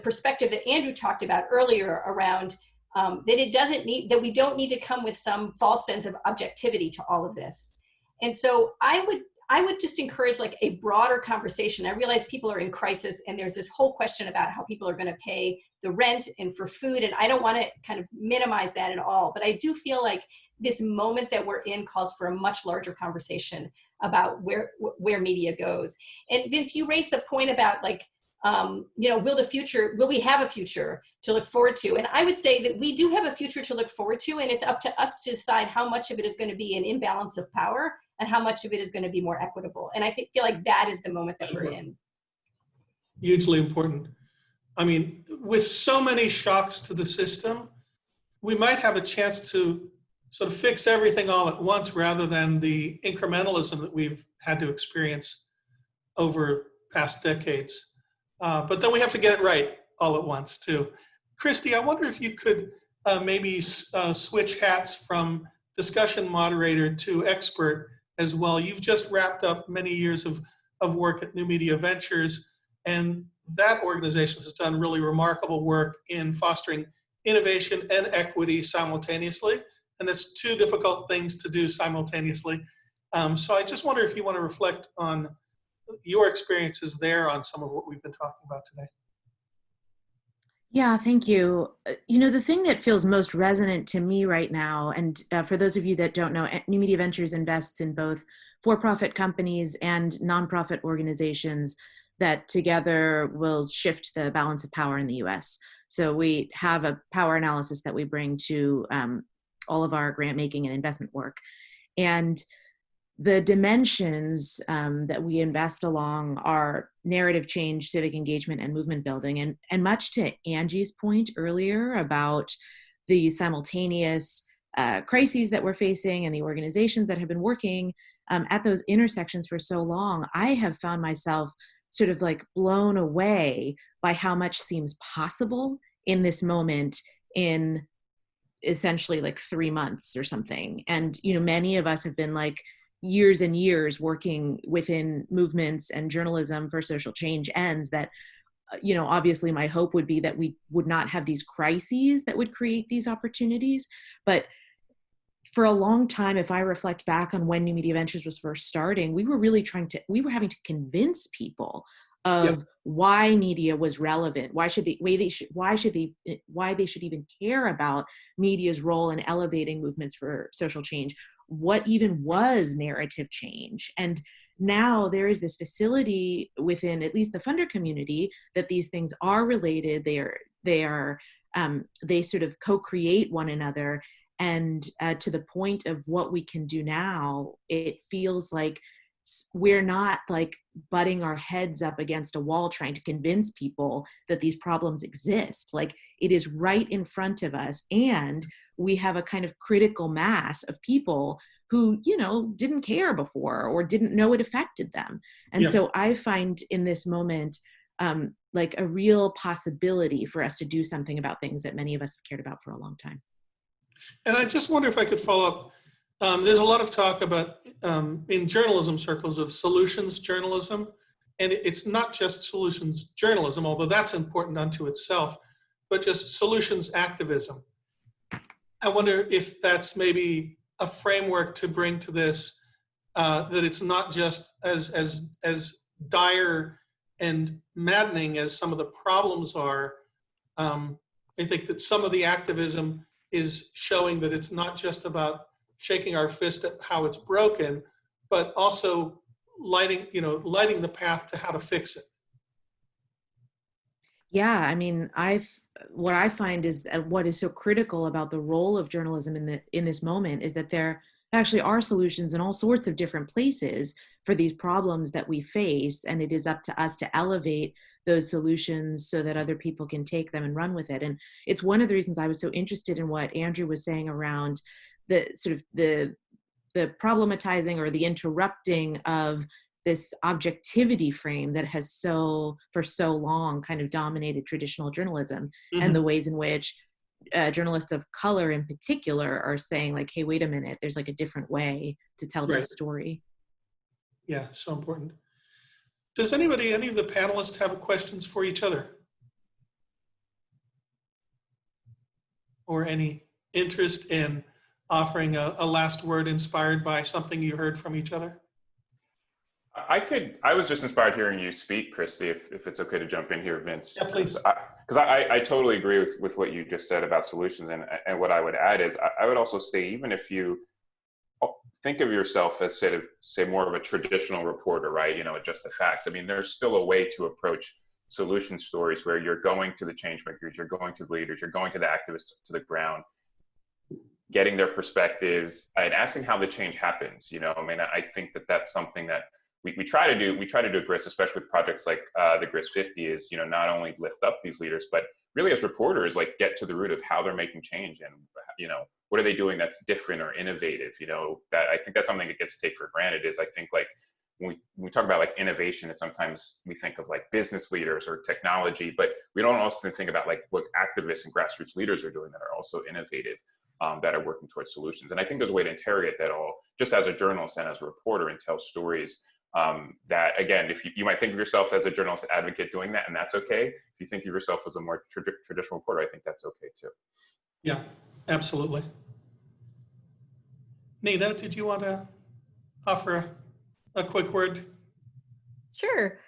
perspective that Andrew talked about earlier around that we don't need to come with some false sense of objectivity to all of this. And so I would just encourage like a broader conversation. I realize people are in crisis, and there's this whole question about how people are going to pay the rent and for food. And I don't want to kind of minimize that at all. But I do feel like this moment that we're in calls for a much larger conversation about where media goes. And Vince, you raised the point about like, will we have a future to look forward to? And I would say that we do have a future to look forward to, and it's up to us to decide how much of it is going to be an imbalance of power and how much of it is going to be more equitable. And I feel like that is the moment that we're in. Hugely important. I mean, with so many shocks to the system, we might have a chance to sort of fix everything all at once rather than the incrementalism that we've had to experience over past decades. But then we have to get it right all at once too. Christy, I wonder if you could maybe switch hats from discussion moderator to expert as well. You've just wrapped up many years of work at New Media Ventures, and that organization has done really remarkable work in fostering innovation and equity simultaneously. And it's two difficult things to do simultaneously. So I just wonder if you want to reflect on your experiences there on some of what we've been talking about today. Yeah, thank you. You know, the thing that feels most resonant to me right now, and for those of you that don't know, New Media Ventures invests in both for-profit companies and nonprofit organizations that together will shift the balance of power in the US. So we have a power analysis that we bring to all of our grant making and investment work. And the dimensions that we invest along are narrative change, civic engagement, and movement building. And much to Angie's point earlier about the simultaneous crises that we're facing and the organizations that have been working at those intersections for so long, I have found myself sort of like blown away by how much seems possible in this moment in essentially like 3 months or something. And, you know, many of us have been like years and years working within movements and journalism for social change ends that, you know, obviously my hope would be that we would not have these crises that would create these opportunities. But for a long time, if I reflect back on when New Media Ventures was first starting, we were having to convince people of why media was relevant, why they should even care about media's role in elevating movements for social change, what even was narrative change. And now there is this facility within at least the funder community that these things are related. They sort of co-create one another. And to the point of what we can do now, it feels like we're not like butting our heads up against a wall trying to convince people that these problems exist. Like, it is right in front of us, and we have a kind of critical mass of people who, you know, didn't care before or didn't know it affected them. And so I find in this moment like a real possibility for us to do something about things that many of us have cared about for a long time. And I just wonder if I could follow up. There's a lot of talk about, in journalism circles, of solutions journalism. And it's not just solutions journalism, although that's important unto itself, but just solutions activism. I wonder if that's maybe a framework to bring to this, that it's not just as dire and maddening as some of the problems are. I think that some of the activism is showing that it's not just about shaking our fist at how it's broken, but also lighting the path to how to fix it. Yeah, I mean, what I find is that what is so critical about the role of journalism in this moment is that there actually are solutions in all sorts of different places for these problems that we face, and it is up to us to elevate those solutions so that other people can take them and run with it. And it's one of the reasons I was so interested in what Andrew was saying around the sort of the problematizing or the interrupting of this objectivity frame that has for so long kind of dominated traditional journalism, and the ways in which journalists of color in particular are saying like, hey, wait a minute, there's like a different way to tell this story. Yeah, so important. Does any of the panelists have questions for each other? Or any interest in offering a last word inspired by something you heard from each other? I was just inspired hearing you speak, Christy, if it's okay to jump in here, Vince. Yeah, please. Because I totally agree with what you just said about solutions. And what I would add is I would also say, even if you think of yourself as say more of a traditional reporter, right? You know, just the facts. I mean, there's still a way to approach solution stories where you're going to the change makers, you're going to the leaders, you're going to the activists, to the ground, getting their perspectives and asking how the change happens. You know, I mean, I think that's something that we try to do at GRIS, especially with projects like the GRIS 50, is, you know, not only lift up these leaders, but really as reporters, like, get to the root of how they're making change and, you know, what are they doing that's different or innovative. You know, that I think that's something that gets taken for granted. Is I think, like, when we talk about like innovation, it's sometimes we think of like business leaders or technology, but we don't also think about like what activists and grassroots leaders are doing that are also innovative, that are working towards solutions. And I think there's a way to interrogate that all, just as a journalist and as a reporter, and tell stories that, again, if you might think of yourself as a journalist advocate doing that, and that's okay. If you think of yourself as a more traditional reporter, I think that's okay too. Yeah, absolutely. Nina, did you want to offer a quick word? Sure.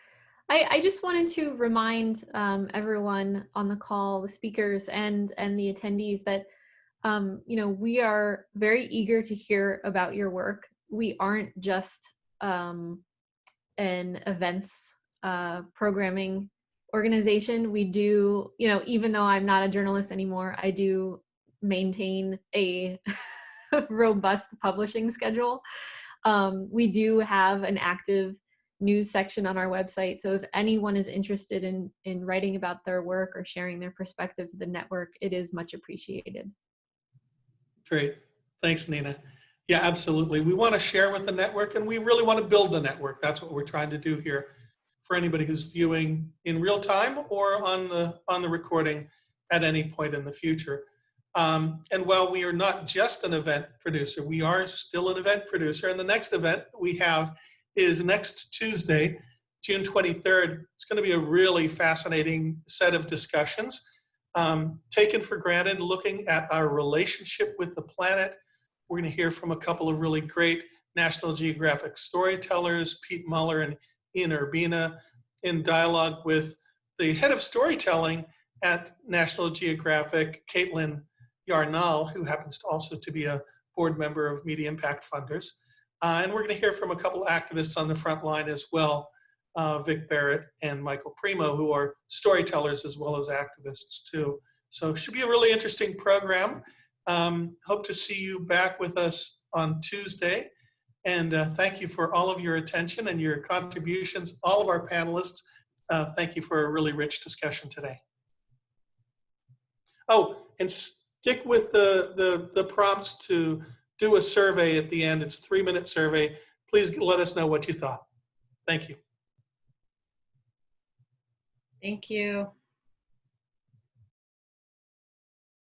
I just wanted to remind everyone on the call, the speakers and the attendees, that you know, we are very eager to hear about your work. We aren't just an events programming organization. We do, you know, even though I'm not a journalist anymore, I do maintain a robust publishing schedule. We do have an active news section on our website. So if anyone is interested in writing about their work or sharing their perspective to the network, it is much appreciated. Great. Thanks, Nina. Yeah, absolutely. We want to share with the network, and we really want to build the network. That's what we're trying to do here for anybody who's viewing in real time or on the recording at any point in the future. And while we are not just an event producer, we are still an event producer. And the next event we have is next Tuesday, June 23rd. It's going to be a really fascinating set of discussions, taken for granted, looking at our relationship with the planet. We're going to hear from a couple of really great National Geographic storytellers, Pete Muller and Ian Urbina, in dialogue with the head of storytelling at National Geographic, Caitlin Yarnall, who happens to also to be a board member of Media Impact Funders. And we're going to hear from a couple activists on the front line as well, Vic Barrett and Michael Primo, who are storytellers as well as activists too. So it should be a really interesting program. Hope to see you back with us on Tuesday. And thank you for all of your attention and your contributions, all of our panelists. Thank you for a really rich discussion today. Oh, and stick with the prompts to do a survey at the end. It's a 3-minute survey. Please let us know what you thought. Thank you. Thank you.